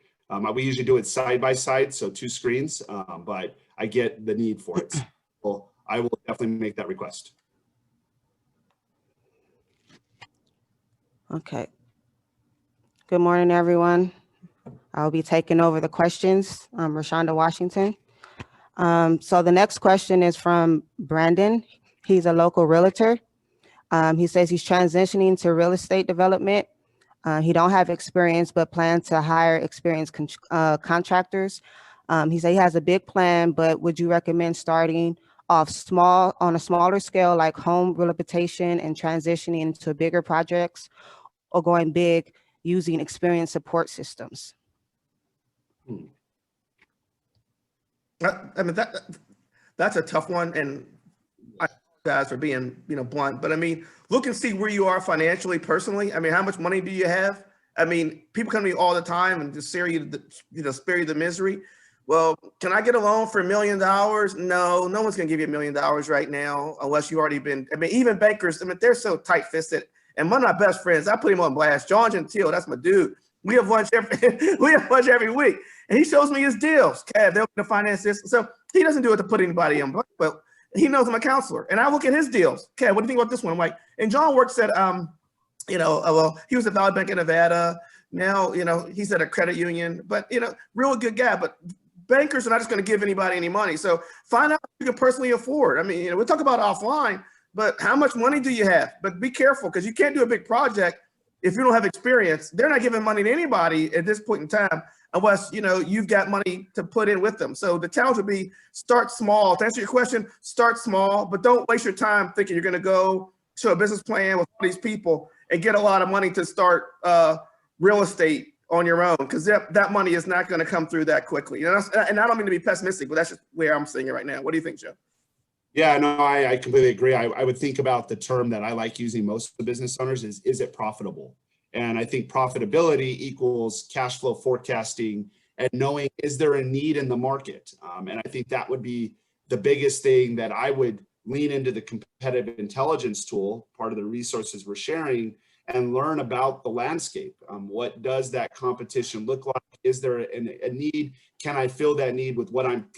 Speaker 3: We usually do it side by side, so 2 screens, but I get the need for it. So I will definitely make that request.
Speaker 9: Okay. Good morning, everyone. I'll be taking over the questions. I'm Rashonda Washington. So the next question is from Brandon. He's a local realtor. He says he's transitioning to real estate development. He don't have experience, but plans to hire experienced contractors. He said he has a big plan, but would you recommend starting off small, on a smaller scale, like home rehabilitation, and transitioning into bigger projects, or going big using experienced support systems?
Speaker 2: I mean, that's a tough one. And I apologize for being, blunt, but I mean, look and see where you are financially, personally. I mean, how much money do you have? I mean, people come to me all the time and just spare you the misery. Well, can I get a loan for $1 million? No, no one's gonna give you $1 million right now, unless you already been, I mean, even bankers, I mean, they're so tight-fisted. And one of my best friends, I put him on blast, John Gentile, that's my dude. We have lunch every week. And he shows me his deals. Kev, they're gonna finance this. So he doesn't do it to put anybody in, but he knows I'm a counselor. And I look at his deals. Kev, what do you think about this one? I'm like, And John works at, well, he was at Valley Bank in Nevada. Now, he's at a credit union, but, real good guy. But bankers are not just going to give anybody any money. So find out what you can personally afford. I mean, we'll talk about offline, but how much money do you have? But be careful, because you can't do a big project if you don't have experience. They're not giving money to anybody at this point in time unless, you've got money to put in with them. So the challenge would be start small. To answer your question, start small, but don't waste your time thinking you're going to go show a business plan with all these people and get a lot of money to start real estate on your own, because that money is not going to come through that quickly. And I don't mean to be pessimistic, but that's just where I'm seeing it right now. What do you think, Joe?
Speaker 3: Yeah, no, I completely agree. I would think about the term that I like using most of the business owners is it profitable? And I think profitability equals cash flow forecasting and knowing, is there a need in the market? And I think that would be the biggest thing that I would lean into the competitive intelligence tool, part of the resources we're sharing, and learn about the landscape. What does that competition look like? Is there a need? Can I fill that need with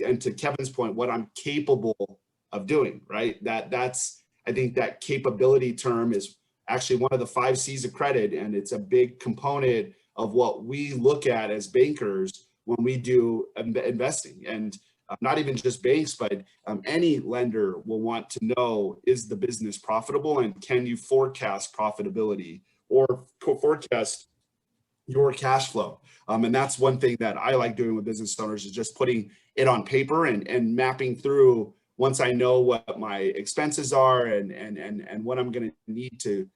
Speaker 3: and to Kevin's point, what I'm capable of doing, right? That's, I think that capability term is actually one of the 5 C's of credit. And it's a big component of what we look at as bankers when we do investing. And not even just banks, but any lender will want to know, is the business profitable, and can you forecast profitability or forecast your cash flow? And that's one thing that I like doing with business owners, is just putting it on paper and mapping through. Once I know what my expenses are and what I'm going to need to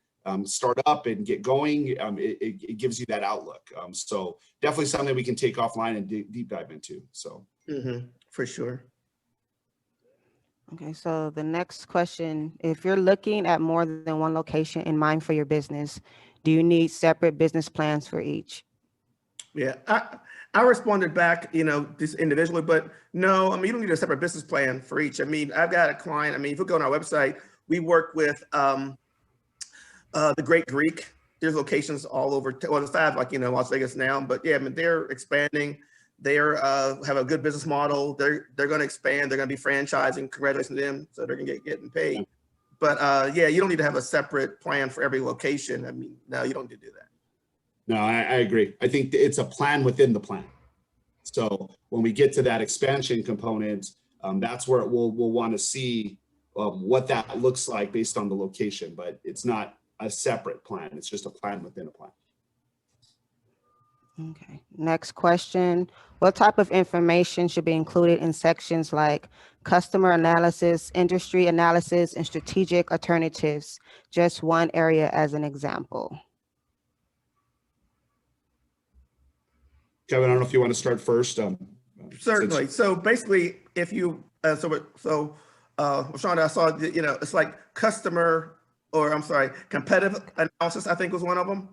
Speaker 3: start up and get going, it gives you that outlook. So definitely something we can take offline and deep dive into. So.
Speaker 2: For sure.
Speaker 9: Okay, so the next question, if you're looking at more than one location in mind for your business, do you need separate business plans for each?
Speaker 2: Yeah, I responded back, just individually, but no, I mean, you don't need a separate business plan for each. I mean, I've got a client, if you go on our website, we work with the Great Greek. There's locations all over, well, there's 5, Las Vegas now, but yeah, they're expanding. They have a good business model. They're going to expand. They're going to be franchising. Congratulations to them. So they're going to getting paid. But yeah, you don't need to have a separate plan for every location. I mean, no, you don't need to do that.
Speaker 3: No, I agree. I think it's a plan within the plan. So when we get to that expansion component, that's where we'll want to see what that looks like based on the location. But it's not a separate plan. It's just a plan within a plan.
Speaker 9: Okay, next question. What type of information should be included in sections like customer analysis, industry analysis, and strategic alternatives? Just one area as an example.
Speaker 3: Kevin, I don't know if you want to start first.
Speaker 2: Certainly. So basically, if you, Rashonda, I saw, it's like competitive analysis, I think was one of them.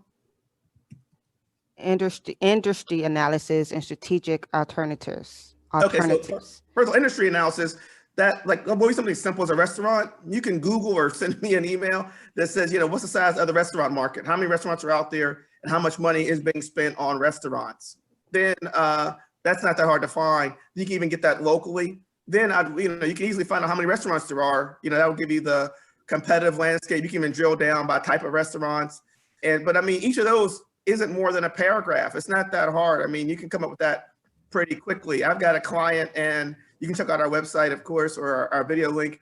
Speaker 9: Industry analysis and strategic alternatives.
Speaker 2: Okay, so first of all, industry analysis, that will be something simple as a restaurant. You can Google or send me an email that says, what's the size of the restaurant market? How many restaurants are out there and how much money is being spent on restaurants? Then that's not that hard to find. You can even get that locally. Then you can easily find out how many restaurants there are. That will give you the competitive landscape. You can even drill down by type of restaurants. But I mean, each of those isn't more than a paragraph. It's not that hard. I mean, you can come up with that pretty quickly. I've got a client, and you can check out our website, of course, or our video link.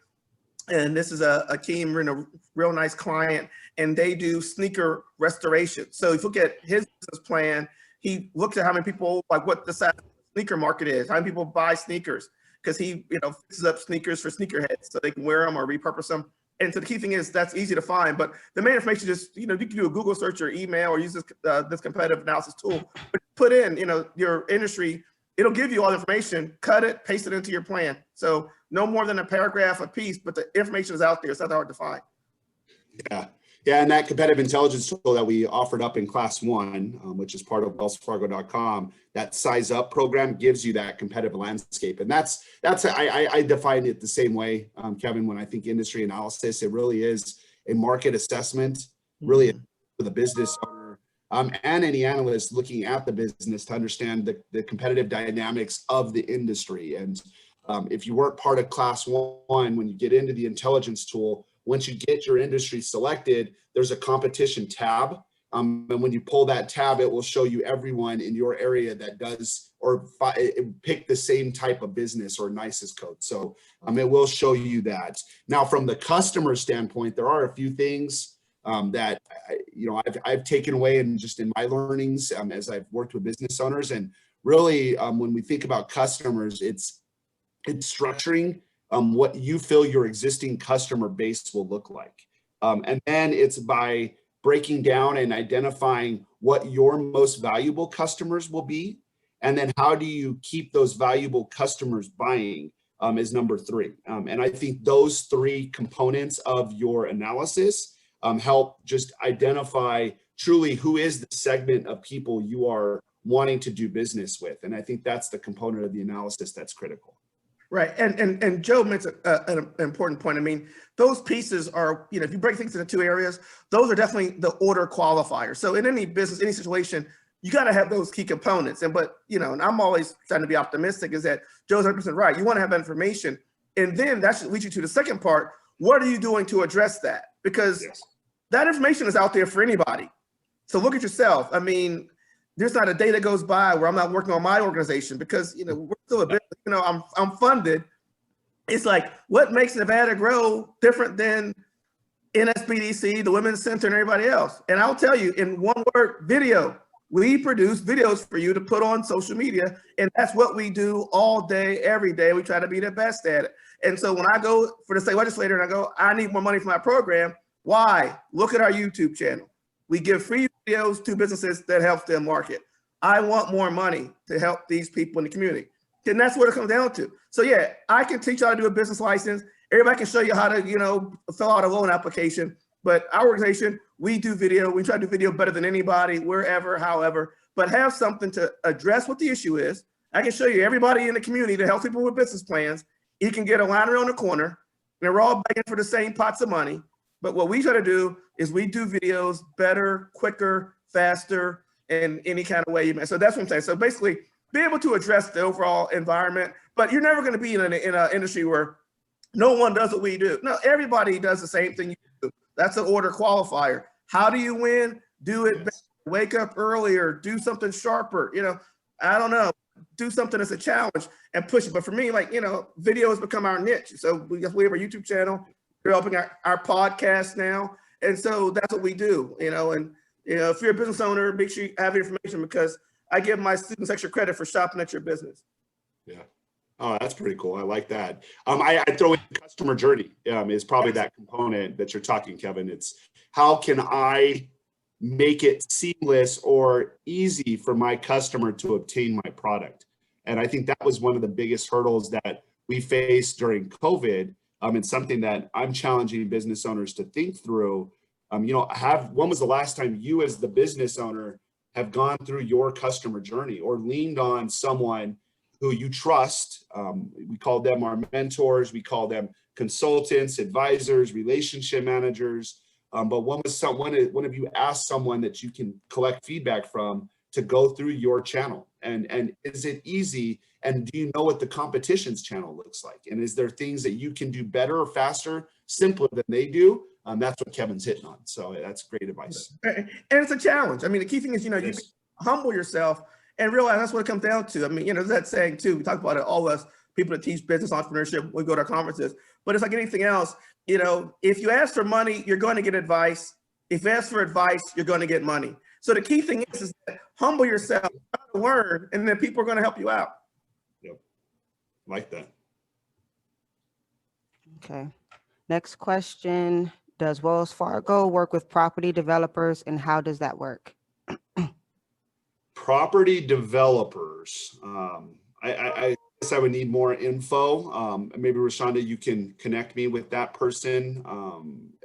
Speaker 2: And this is a team, a real nice client, and they do sneaker restoration. So if you look at his business plan, he looks at how many people, what the size of the sneaker market is, how many people buy sneakers, because he, fixes up sneakers for sneakerheads so they can wear them or repurpose them. And so the key thing is that's easy to find, but the main information just, you can do a Google search or email or use this competitive analysis tool, but put in, your industry, it'll give you all the information, cut it, paste it into your plan. So no more than a paragraph a piece, but the information is out there. It's not that hard to find.
Speaker 3: Yeah, and that competitive intelligence tool that we offered up in class 1, which is part of wellsfargo.com, that size up program gives you that competitive landscape. And I define it the same way, Kevin, when I think industry analysis, it really is a market assessment, really for the business owner and any analyst looking at the business to understand the competitive dynamics of the industry. And if you weren't part of class 1, when you get into the intelligence tool, once you get your industry selected, there's a competition tab. And when you pull that tab, it will show you everyone in your area that does or pick the same type of business or NICES code. So it will show you that. Now, from the customer standpoint, there are a few things that I've taken away and just in my learnings as I've worked with business owners. And really, when we think about customers, it's structuring what you feel your existing customer base will look like. And then it's by breaking down and identifying what your most valuable customers will be. And then how do you keep those valuable customers buying is number 3. And I think those 3 components of your analysis help just identify truly who is the segment of people you are wanting to do business with. And I think that's the component of the analysis that's critical.
Speaker 2: Right, and Joe makes an important point. I mean, those pieces are, if you break things into 2 areas, those are definitely the order qualifiers. So in any business, any situation, you got to have those key components. And and I'm always trying to be optimistic, is that Joe's 100% right. You want to have that information, and then that should lead you to the second part. What are you doing to address that? Because that information is out there for anybody. So look at yourself. I mean, there's not a day that goes by where I'm not working on my organization, because we're still a bit, I'm funded. It's like, what makes Nevada Grow different than NSBDC, the Women's Center, and everybody else? And I'll tell you in one word: video. We produce videos for you to put on social media, and that's what we do all day, every day. We try to be the best at it. And so when I go for the state legislator and I go, I need more money for my program, why? Look at our YouTube channel. We give free videos to businesses that help them market. I want more money to help these people in the community. And that's what it comes down to. So yeah, I can teach you how to do a business license. Everybody can show you how to, fill out a loan application. But our organization, we do video. We try to do video better than anybody, wherever, however, but have something to address what the issue is. I can show you everybody in the community that helps people with business plans. You can get a line around the corner, and they're all begging for the same pots of money. But what we try to do is we do videos better, quicker, faster, in any kind of way. So that's what I'm saying. So basically, be able to address the overall environment, but you're never going to be in an industry where no one does what we do. No, everybody does the same thing you do. That's an order qualifier. How do you win? Do it better. Wake up earlier, do something sharper. I don't know, do something that's a challenge and push it. But for me, video has become our niche. So we have our YouTube channel, developing our podcast now. And so that's what we do, and if you're a business owner, make sure you have information, because I give my students extra credit for shopping at your business.
Speaker 3: Yeah. Oh, that's pretty cool. I like that. I throw in customer journey is probably that component that you're talking, Kevin. It's how can I make it seamless or easy for my customer to obtain my product? And I think that was one of the biggest hurdles that we faced during COVID. And something that I'm challenging business owners to think through. When was the last time you as the business owner have gone through your customer journey or leaned on someone who you trust? We call them our mentors. We call them consultants, advisors, relationship managers. But when have you asked someone that you can collect feedback from to go through your channel? And is it easy? And do you know what the competition's channel looks like? And is there things that you can do better or faster, simpler than they do? That's what Kevin's hitting on. So that's great advice.
Speaker 2: And it's a challenge. I mean, the key thing is, you can humble yourself and realize that's what it comes down to. I mean, there's that saying too, we talk about it, all of us people that teach business entrepreneurship, we go to our conferences, but it's like anything else. If you ask for money, you're going to get advice. If you ask for advice, you're going to get money. So the key thing is that humble yourself, learn, and then people are going to help you out.
Speaker 3: Yep. Like that.
Speaker 9: Okay. Next question. Does Wells Fargo work with property developers, and how does that work?
Speaker 3: Property developers. I guess I would need more info. Maybe Rashonda, you can connect me with that person.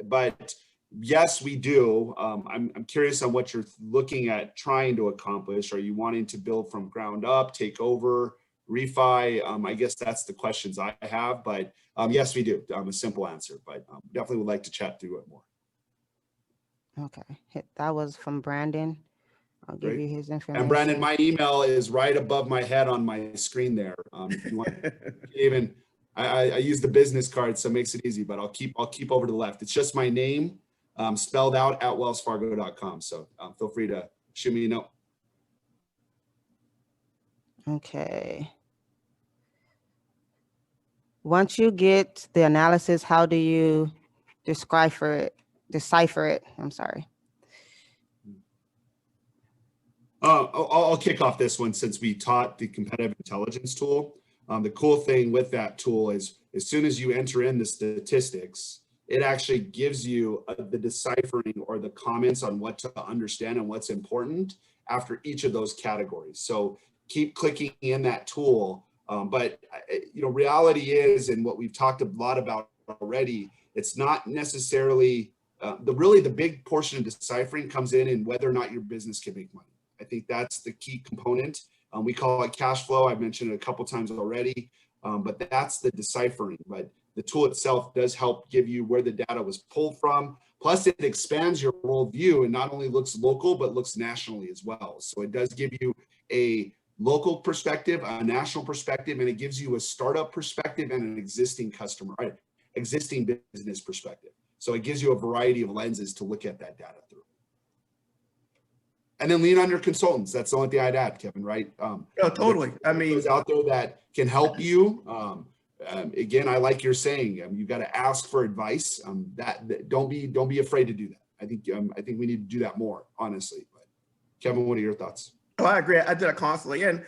Speaker 3: But yes, we do. I'm curious on what you're looking at trying to accomplish. Are you wanting to build from ground up, take over, refi? I guess that's the questions I have, but yes, we do. A simple answer, but definitely would like to chat through it more.
Speaker 9: Okay, that was from Brandon. I'll give you his information.
Speaker 3: And Brandon, my email is right above my head on my screen there. If you want, even I use the business card, so it makes it easy, but I'll keep over to the left. It's just my name spelled out at wellsfargo.com. So feel free to shoot me a note.
Speaker 9: Okay. Once you get the analysis, how do you decipher it? I'm sorry.
Speaker 3: I'll kick off this one since we taught the competitive intelligence tool. The cool thing with that tool is as soon as you enter in the statistics, it actually gives you the deciphering or the comments on what to understand and what's important after each of those categories. So keep clicking in that tool. But reality is, and what we've talked a lot about already, it's not necessarily the big portion of deciphering comes in whether or not your business can make money. I think that's the key component. We call it cash flow. I've mentioned it a couple times already, but that's the deciphering. But the tool itself does help give you where the data was pulled from. Plus, it expands your worldview and not only looks local, but looks nationally as well. So it does give you a local perspective, a national perspective, and it gives you a startup perspective and an existing customer, right? Existing business perspective. So it gives you a variety of lenses to look at that data through. And then lean on your consultants. That's the only thing I'd add, Kevin, right?
Speaker 2: Totally. I mean,
Speaker 3: those out there that can help you. Again, I like you're saying, you got to ask for advice. Don't be afraid to do that. I think we need to do that more, honestly. But Kevin, what are your thoughts?
Speaker 2: Oh, I agree. I do that constantly. And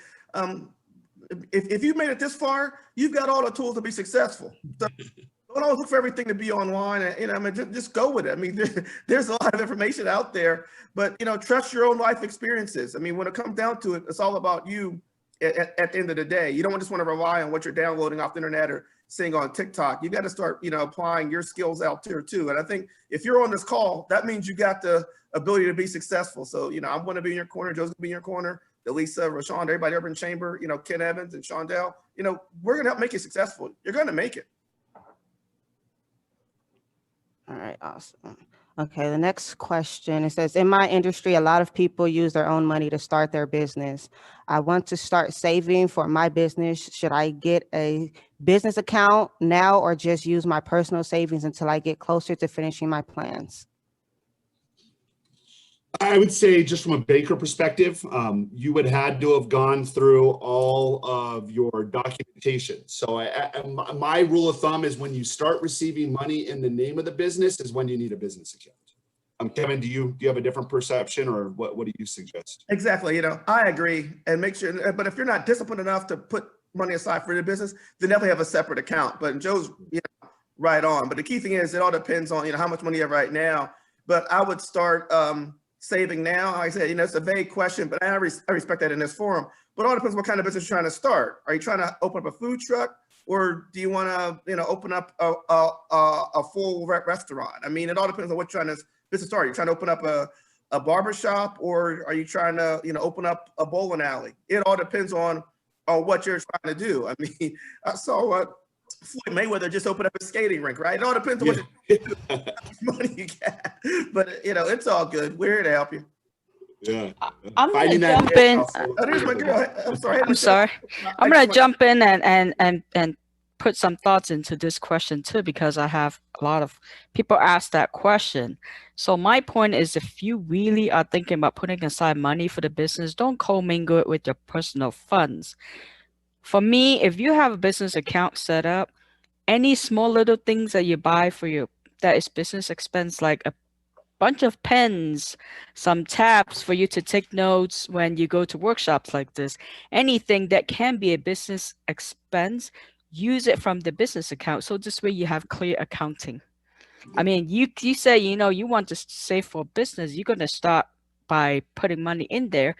Speaker 2: if you made it this far, you've got all the tools to be successful. So don't always look for everything to be online. And just go with it. I mean, there's a lot of information out there, but trust your own life experiences. I mean, when it comes down to it, it's all about you. At the end of the day, you don't just want to rely on what you're downloading off the internet or seeing on TikTok. You got to start, applying your skills out there too. And I think if you're on this call, that means you got the ability to be successful. So, I'm going to be in your corner. Joe's going to be in your corner. Delisa, Rashawn, everybody over in chamber, Ken Evans and Shondell, we're going to help make you successful. You're going to make it.
Speaker 9: All right, awesome. Okay, the next question, it says, in my industry, a lot of people use their own money to start their business. I want to start saving for my business. Should I get a business account now or just use my personal savings until I get closer to finishing my plans?
Speaker 3: I would say just from a banker perspective, you would had to have gone through all of your documentation. So my rule of thumb is when you start receiving money in the name of the business is when you need a business account. Kevin, do you have a different perception, or what do you suggest?
Speaker 2: Exactly. I agree, and make sure, but if you're not disciplined enough to put money aside for the business, then definitely have a separate account. But Joe's right on. But the key thing is it all depends on how much money you have right now. But I would start saving now. Like I said, it's a vague question, but I respect that in this forum. But it all depends what kind of business you're trying to start. Are you trying to open up a food truck, or do you want to, open up a full restaurant? I mean, it all depends on what you're trying to business start. Are you trying to open up a barber shop, or are you trying to, open up a bowling alley? It all depends on what you're trying to do. I mean, I saw Floyd Mayweather just opened up a skating rink, right? It all depends on how much money you got. But it's all good. We're here to help you.
Speaker 3: Yeah.
Speaker 10: I'm gonna jump in.
Speaker 2: There's my girl. I'm sorry.
Speaker 10: I'm sorry. I'm gonna jump in and put some thoughts into this question too, because I have a lot of people ask that question. So my point is, if you really are thinking about putting aside money for the business, don't commingle it with your personal funds. For me, if you have a business account set up, any small little things that you buy that is business expense, like a bunch of pens, some tabs for you to take notes when you go to workshops like this, anything that can be a business expense, use it from the business account. So this way you have clear accounting. I mean, you say, you want to save for business, you're going to start by putting money in there,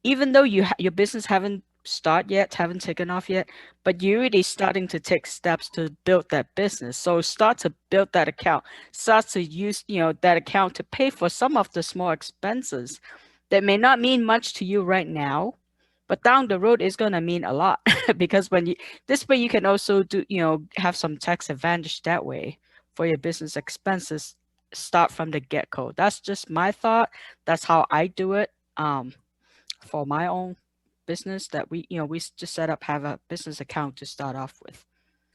Speaker 10: even though your business haven't taken off yet, but you're really starting to take steps to build that business. So start to build that account, start to use, that account to pay for some of the small expenses that may not mean much to you right now, but down the road is going to mean a lot because this way you can also do, have some tax advantage that way for your business expenses. Start from the get-go. That's just my thought. That's how I do it. For my own business that we just set up, have a business account to start off with.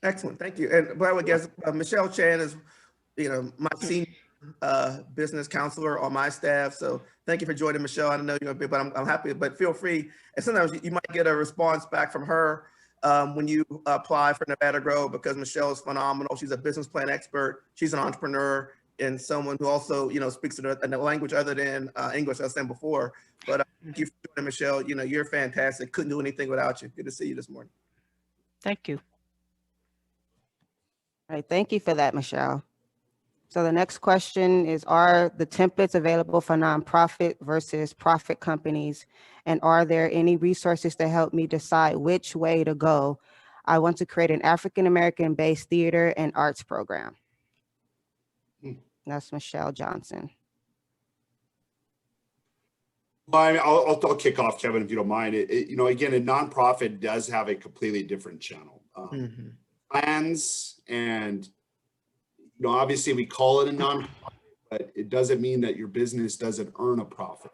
Speaker 2: Excellent, thank you. And by the way, guys, Michelle Chan is, my senior business counselor on my staff. So thank you for joining, Michelle. I don't know you're gonna be, but I'm happy. But feel free. And sometimes you might get a response back from her when you apply for Nevada Grow, because Michelle is phenomenal. She's a business plan expert. She's an entrepreneur and someone who also, speaks a language other than English, as I was saying before. But thank you for joining, Michelle. You're fantastic. Couldn't do anything without you. Good to see you this morning.
Speaker 10: Thank you.
Speaker 9: All right, thank you for that, Michelle. So the next question is, are the templates available for nonprofit versus profit companies? And are there any resources to help me decide which way to go? I want to create an African-American based theater and arts program. That's Michelle Johnson.
Speaker 3: Well, I mean, I'll kick off, Kevin, if you don't mind. Again, a nonprofit does have a completely different channel. Plans and, obviously we call it a nonprofit, but it doesn't mean that your business doesn't earn a profit.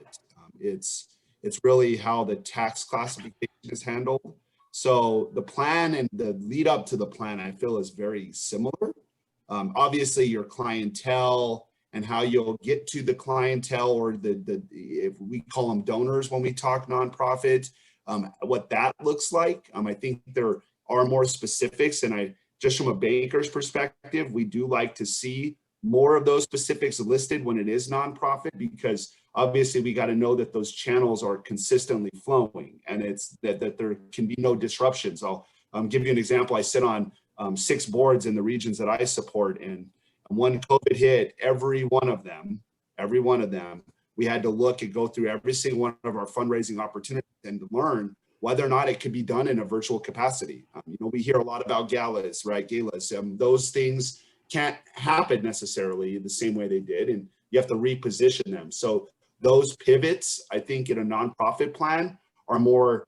Speaker 3: It's really how the tax classification is handled. So the plan and the lead up to the plan, I feel, is very similar. Obviously your clientele and how you'll get to the clientele, or if we call them donors when we talk nonprofit, what that looks like. I think there are more specifics, and just from a banker's perspective, we do like to see more of those specifics listed when it is nonprofit, because obviously we got to know that those channels are consistently flowing, and it's that there can be no disruptions. I'll give you an example. I sit on 6 boards in the regions that I support, and when COVID hit, every one of them, we had to look and go through every single one of our fundraising opportunities and to learn whether or not it could be done in a virtual capacity. We hear a lot about galas, right? Galas. Those things can't happen necessarily the same way they did, and you have to reposition them. So those pivots, I think, in a nonprofit plan are more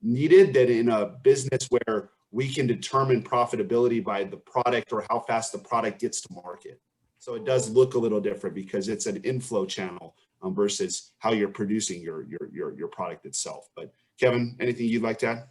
Speaker 3: needed than in a business where we can determine profitability by the product or how fast the product gets to market. So it does look a little different because it's an inflow channel versus how you're producing your product itself. But Kevin, anything you'd like to add?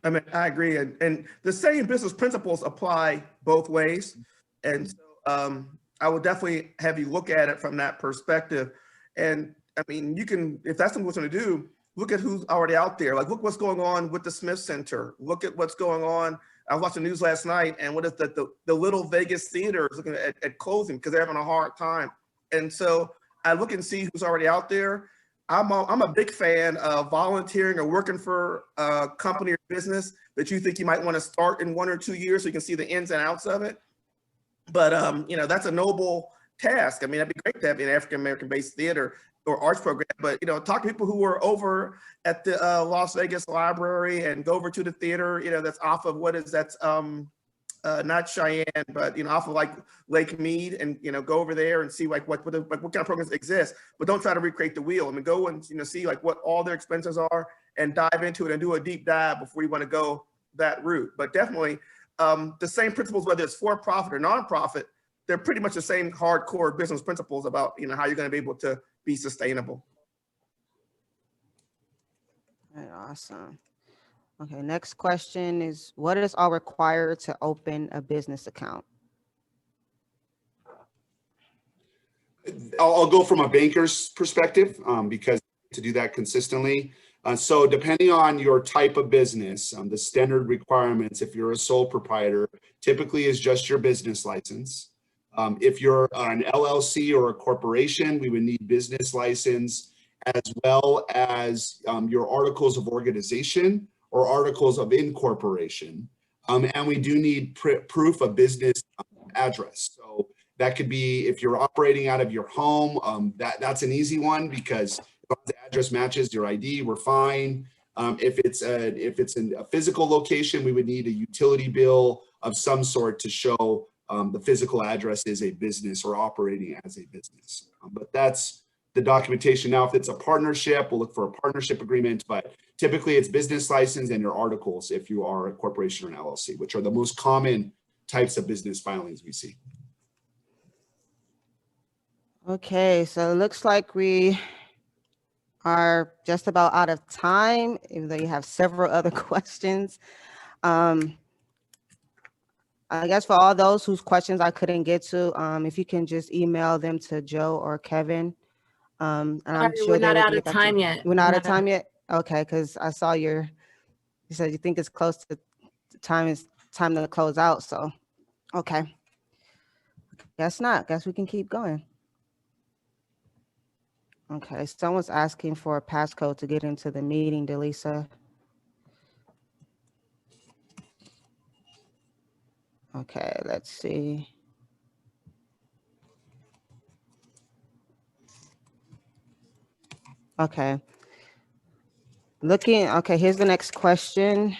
Speaker 2: I mean, I agree. And the same business principles apply both ways. And so I would definitely have you look at it from that perspective. And I mean, you can, if that's something we're going to do, look at who's already out there. Like, look what's going on with the Smith Center. Look at what's going on. I was watching the news last night, and what is the Little Vegas Theater is looking at closing because they're having a hard time. And so I look and see who's already out there. I'm a big fan of volunteering or working for a company or business that you think you might want to start in 1 or 2 years so you can see the ins and outs of it. But that's a noble task. I mean, that'd be great to have an African-American based theater or arts program, but talk to people who are over at the Las Vegas Library and go over to the theater, that's off of not Cheyenne, but off of like Lake Mead, and go over there and see what kind of programs exist. But don't try to recreate the wheel. I mean, go and see like what all their expenses are and dive into it and do a deep dive before you want to go that route. But definitely the same principles, whether it's for profit or nonprofit, they're pretty much the same hardcore business principles about how you're going to be able to be sustainable.
Speaker 9: All right, awesome. Okay, next question is, what is all required to open a business account?
Speaker 3: I'll go from a banker's perspective because to do that consistently. So depending on your type of business, the standard requirements, if you're a sole proprietor, typically is just your business license. If you're an LLC or a corporation, we would need business license, as well as your articles of organization or articles of incorporation. And we do need proof of business address. So that could be, if you're operating out of your home, that's an easy one, because if the address matches your ID, we're fine. If it's in a physical location, we would need a utility bill of some sort to show the physical address is a business or operating as a business. But that's the documentation. Now, if it's a partnership, we'll look for a partnership agreement, but typically it's business license and your articles if you are a corporation or an LLC, which are the most common types of business filings we see.
Speaker 9: Okay, so it looks like we are just about out of time, even though you have several other questions. I guess for all those whose questions I couldn't get to, if you can just email them to Joe or Kevin. And I'm
Speaker 1: Sorry,
Speaker 9: sure
Speaker 1: we're
Speaker 9: they
Speaker 1: not
Speaker 9: will
Speaker 1: out
Speaker 9: get
Speaker 1: of
Speaker 9: back to
Speaker 1: time
Speaker 9: you.
Speaker 1: yet.
Speaker 9: We're not out of time yet? Okay, because I saw you said you think it's close to time to close out. So, okay. Guess not. Guess we can keep going. Okay, someone's asking for a passcode to get into the meeting, Delisa. Okay, let's see. Okay. Okay, here's the next question.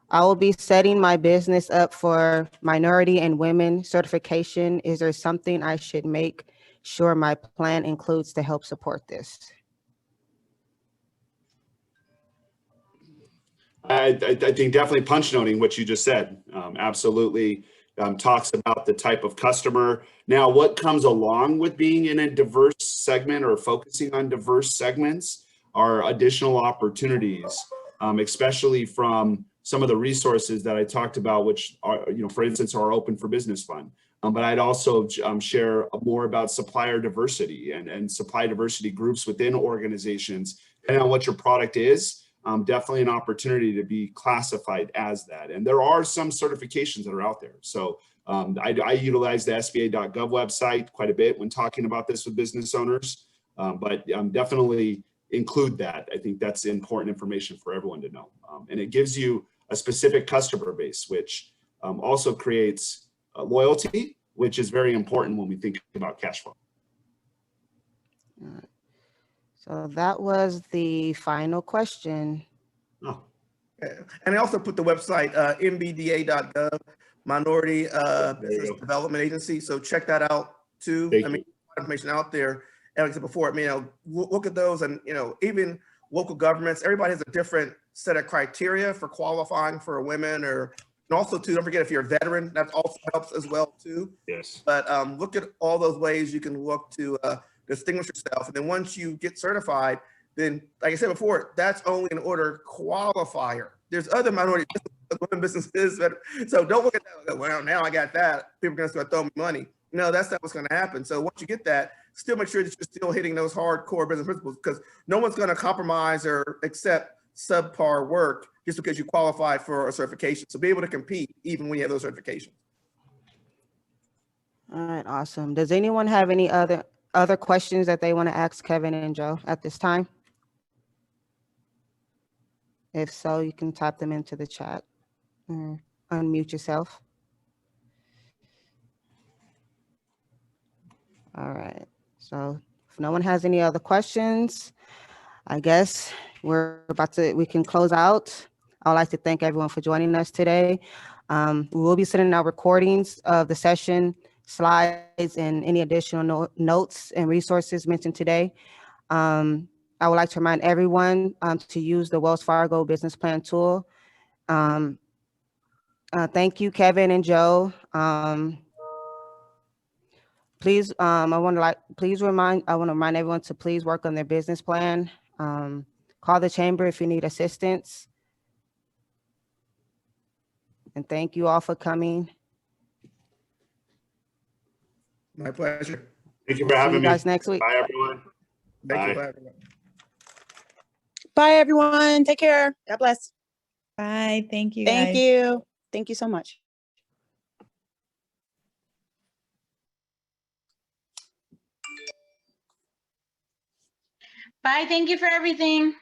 Speaker 9: I will be setting my business up for minority and women certification. Is there something I should make sure my plan includes to help support this?
Speaker 3: I think definitely punch noting what you just said. Absolutely talks about the type of customer. Now, what comes along with being in a diverse segment or focusing on diverse segments are additional opportunities, especially from some of the resources that I talked about, which are, for instance, are Open for Business Fund. But I'd also share more about supplier diversity and supply diversity groups within organizations, depending on what your product is. Definitely an opportunity to be classified as that. And there are some certifications that are out there. So I utilize the SBA.gov website quite a bit when talking about this with business owners, but definitely include that. I think that's important information for everyone to know. And it gives you a specific customer base, which also creates loyalty, which is very important when we think about cash flow.
Speaker 9: All right. So that was the final question.
Speaker 3: Oh.
Speaker 2: And I also put the website mbda.gov, Minority Business Development Agency. So check that out too.
Speaker 3: Thank
Speaker 2: I mean,
Speaker 3: you.
Speaker 2: information out there. And like I said before, look at those, and even local governments. Everybody has a different set of criteria for qualifying for women, and also too, don't forget if you're a veteran, that also helps as well too.
Speaker 3: Yes.
Speaker 2: But look at all those ways you can look to distinguish yourself, and then once you get certified, then like I said before, that's only an order qualifier. There's other minority businesses, so don't look at that. Well, now I got that. People are gonna start throwing me money. No, that's not what's gonna happen. So once you get that, still make sure that you're still hitting those hardcore business principles, because no one's gonna compromise or accept subpar work just because you qualify for a certification. So be able to compete even when you have those certifications.
Speaker 9: All right, awesome. Does anyone have any other questions that they want to ask Kevin and Joe at this time? If so, you can type them into the chat or unmute yourself. All right, so if no one has any other questions, I guess we can close out. I'd like to thank everyone for joining us today. We will be sending out recordings of the session, slides, and any additional notes and resources mentioned today. I would like to remind everyone to use the Wells Fargo Business Plan tool. Thank you, Kevin and Joe. Please, I want to remind everyone to please work on their business plan. Call the chamber if you need assistance. And thank you all for coming.
Speaker 2: My pleasure.
Speaker 3: Thank you for having me.
Speaker 9: See you guys next week.
Speaker 3: Bye, everyone.
Speaker 2: Thank you.
Speaker 3: Bye.
Speaker 2: Bye, everyone.
Speaker 8: Bye, everyone. Take care. God bless.
Speaker 4: Bye. Thank you.
Speaker 8: Thank
Speaker 4: guys.
Speaker 8: you. Thank you so much.
Speaker 5: Bye. Thank you for everything.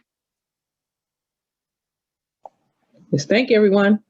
Speaker 11: Yes, thank you, everyone.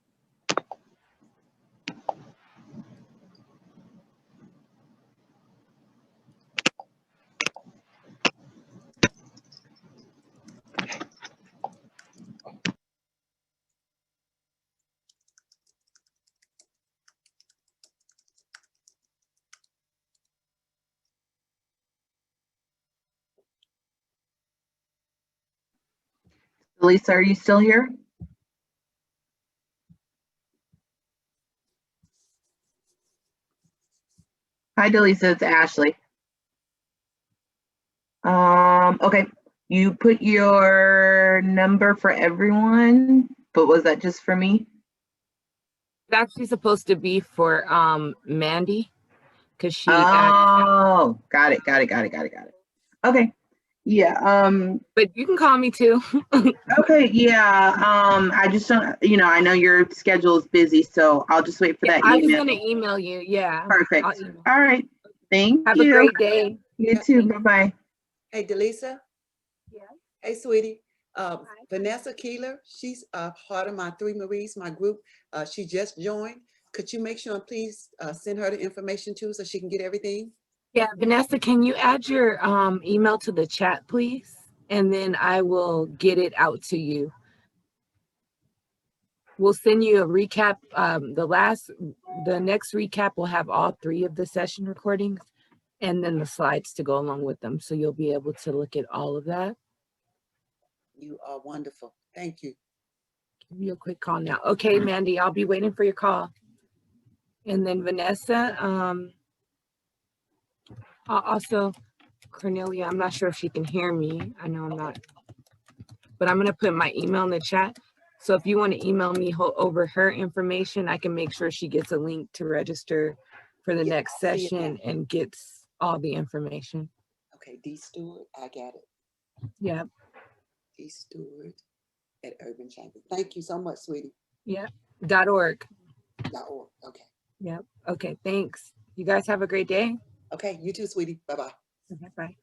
Speaker 5: Lisa, are you still here? Hi, Delisa, it's Ashley. Okay, you put your number for everyone, but was that just for me?
Speaker 1: actually supposed to be for Mandy, because she
Speaker 5: Oh, got it. Okay. Yeah.
Speaker 1: but you can call me too.
Speaker 5: Okay. Yeah. I just don't, I know your schedule is busy, so I'll just wait for that
Speaker 1: I was
Speaker 5: email.
Speaker 1: gonna email you. Yeah.
Speaker 5: Perfect.
Speaker 1: I'll email.
Speaker 5: All right. Thank
Speaker 1: Have
Speaker 5: you.
Speaker 1: a great day.
Speaker 5: You too. Bye-bye.
Speaker 12: Hey, Delisa.
Speaker 1: Yeah.
Speaker 12: Hey, sweetie. Vanessa Keeler, she's part of my Three Maries, my group. She just joined. Could you make sure and please send her the information too so she can get everything?
Speaker 1: Yeah, Vanessa, can you add your email to the chat, please? And then I will get it out to you. We'll send you a recap. The next recap will have all 3 of the session recordings and then the slides to go along with them. So you'll be able to look at all of that.
Speaker 12: You are wonderful. Thank you.
Speaker 1: Give you a quick call now. Okay, Mandy, I'll be waiting for your call. And then Vanessa, also Cornelia, I'm not sure if she can hear me. I know I'm not, but I'm gonna put my email in the chat. So if you want to email me over her information, I can make sure she gets a link to register for the next session and gets all the information.
Speaker 12: Okay, D Stewart, I got it.
Speaker 1: Yeah.
Speaker 12: D Stewart at Urban Chamber. Thank you so much, sweetie.
Speaker 1: Yeah. .org.
Speaker 12: .org. Okay.
Speaker 1: Yep. Okay. Thanks. You guys have a great day.
Speaker 12: Okay. You too, sweetie. Bye-bye.
Speaker 1: Okay, bye.